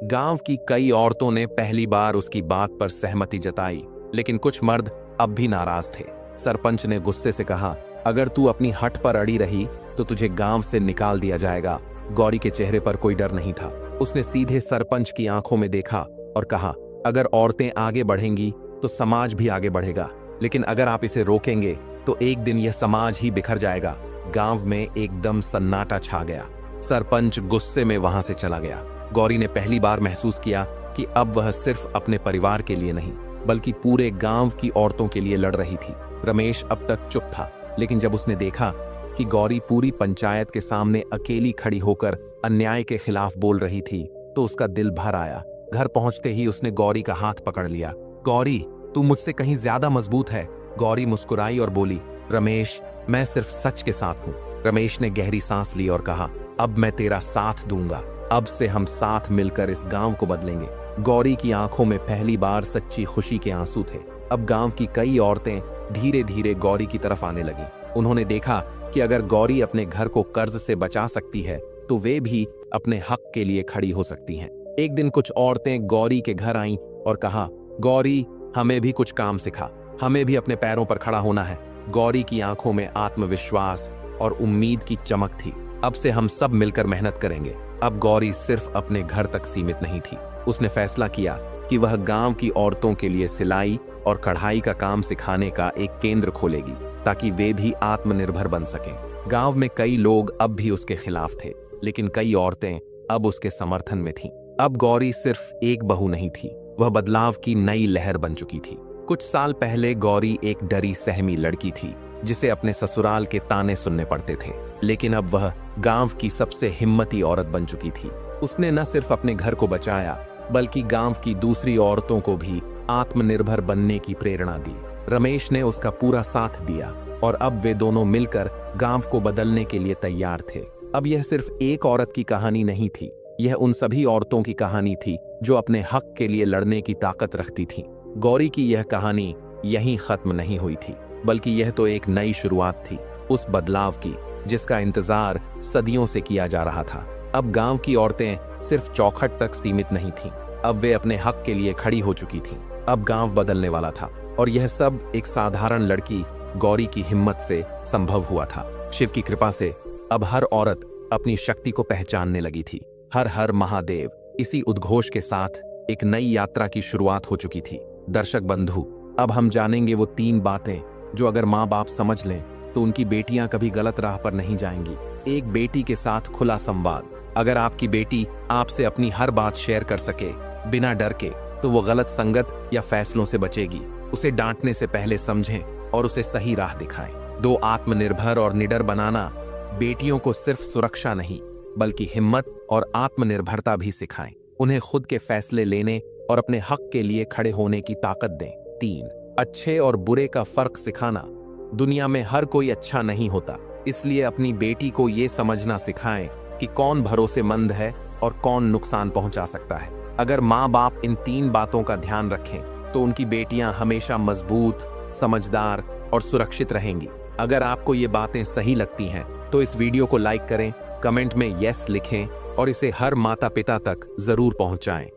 A: गांव की कई औरतों ने पहली बार उसकी बात पर सहमति जताई, लेकिन कुछ मर्द अब भी नाराज थे। सरपंच ने गुस्से से कहा, अगर तू अपनी हट पर अड़ी रही तो तुझे गांव से निकाल दिया जाएगा। गौरी के चेहरे पर कोई डर नहीं था। उसने सीधे सरपंच की आंखों में देखा और कहा, अगर औरतें आगे बढ़ेंगी तो समाज भी आगे बढ़ेगा, लेकिन अगर आप इसे रोकेंगे तो एक दिन यह समाज ही बिखर जाएगा। गांव में एकदम सन्नाटा छा गया। सरपंच गुस्से में वहां से चला गया। गौरी ने पहली बार महसूस किया कि अब वह सिर्फ अपने परिवार के लिए नहीं, बल्कि पूरे गांव की औरतों के लिए लड़ रही थी। रमेश अब तक चुप था, लेकिन जब उसने देखा कि गौरी पूरी पंचायत के सामने अकेली खड़ी होकर अन्याय के खिलाफ बोल रही थी, तो उसका दिल भर आया। घर पहुंचते ही उसने गौरी का हाथ पकड़ लिया। गौरी, तू मुझसे कहीं ज्यादा मजबूत है। गौरी मुस्कुराई और बोली, रमेश, मैं सिर्फ सच के साथ हूँ। रमेश ने गहरी सांस ली और कहा, अब मैं तेरा साथ दूंगा। अब से हम साथ मिलकर इस गांव को बदलेंगे। गौरी की आंखों में पहली बार सच्ची खुशी के आंसू थे। अब गांव की कई औरतें धीरे धीरे गौरी की तरफ आने लगी। उन्होंने देखा कि अगर गौरी अपने घर को कर्ज से बचा सकती है तो वे भी अपने हक के लिए खड़ी हो सकती हैं। एक दिन कुछ औरतें गौरी के घर आईं और कहा, गौरी, हमें भी कुछ काम सिखा, हमें भी अपने पैरों पर खड़ा होना है। गौरी की आंखों में आत्मविश्वास और उम्मीद की चमक थी। अब से हम सब मिलकर मेहनत करेंगे। अब गौरी सिर्फ अपने घर तक सीमित नहीं थी। उसने फैसला किया कि वह गांव की औरतों के लिए सिलाई और कढ़ाई का काम सिखाने का एक केंद्र खोलेगी, ताकि वे भी आत्मनिर्भर बन सकें। गांव में कई लोग अब भी उसके खिलाफ थे, लेकिन कई औरतें अब उसके समर्थन में थीं। अब गौरी सिर्फ एक बहू नहीं थी, वह बदलाव की नई लहर बन चुकी थी। कुछ साल पहले गौरी एक डरी सहमी लड़की थी, जिसे अपने ससुराल के ताने सुनने पड़ते थे, लेकिन अब वह गांव की सबसे हिम्मती औरत बन चुकी थी। उसने न सिर्फ अपने घर को बचाया, बल्कि गांव की दूसरी औरतों को भी आत्मनिर्भर बनने की प्रेरणा दी। रमेश ने उसका पूरा साथ दिया और अब वे दोनों मिलकर गांव को बदलने के लिए तैयार थे। अब यह सिर्फ एक औरत की कहानी नहीं थी, यह उन सभी औरतों की कहानी थी जो अपने हक के लिए लड़ने की ताकत रखती थीं। गौरी की यह कहानी यहीं खत्म नहीं हुई थी, बल्कि यह तो एक नई शुरुआत थी, उस बदलाव की जिसका इंतजार सदियों से किया जा रहा था। अब गांव की औरतें सिर्फ चौखट तक सीमित नहीं थीं, अब वे अपने हक के लिए खड़ी हो चुकी थीं। अब गांव बदलने वाला था, और यह सब एक साधारण लड़की गौरी की हिम्मत से संभव हुआ था। शिव की कृपा से अब हर औरत अपनी शक्ति को पहचानने लगी थी। हर हर महादेव, इसी उद्घोष के साथ एक नई यात्रा की शुरुआत हो चुकी थी। दर्शक बंधु, अब हम जानेंगे वो 3 बातें जो अगर माँ बाप समझ लें तो उनकी बेटियां कभी गलत राह पर नहीं जाएंगी। एक बेटी के साथ खुला संवाद। अगर आपकी बेटी आपसे अपनी हर बात शेयर कर सके बिना डर के, तो वो गलत संगत या फैसलों से बचेगी। उसे डांटने से पहले समझें और उसे सही राह दिखाएं। 2, आत्मनिर्भर और निडर बनाना। बेटियों को सिर्फ सुरक्षा नहीं, बल्कि हिम्मत और आत्मनिर्भरता भी सिखाएं। उन्हें खुद के फैसले लेने और अपने हक के लिए खड़े होने की ताकत दें। 3, अच्छे और बुरे का फर्क सिखाना। दुनिया में हर कोई अच्छा नहीं होता, इसलिए अपनी बेटी को ये समझना सिखाएं कि कौन भरोसेमंद है और कौन नुकसान पहुंचा सकता है। अगर माँ बाप इन 3 बातों का ध्यान रखें तो उनकी बेटियां हमेशा मजबूत, समझदार और सुरक्षित रहेंगी। अगर आपको ये बातें सही लगती हैं तो इस वीडियो को लाइक करें, कमेंट में यस लिखें और इसे हर माता पिता तक जरूर पहुंचाएं।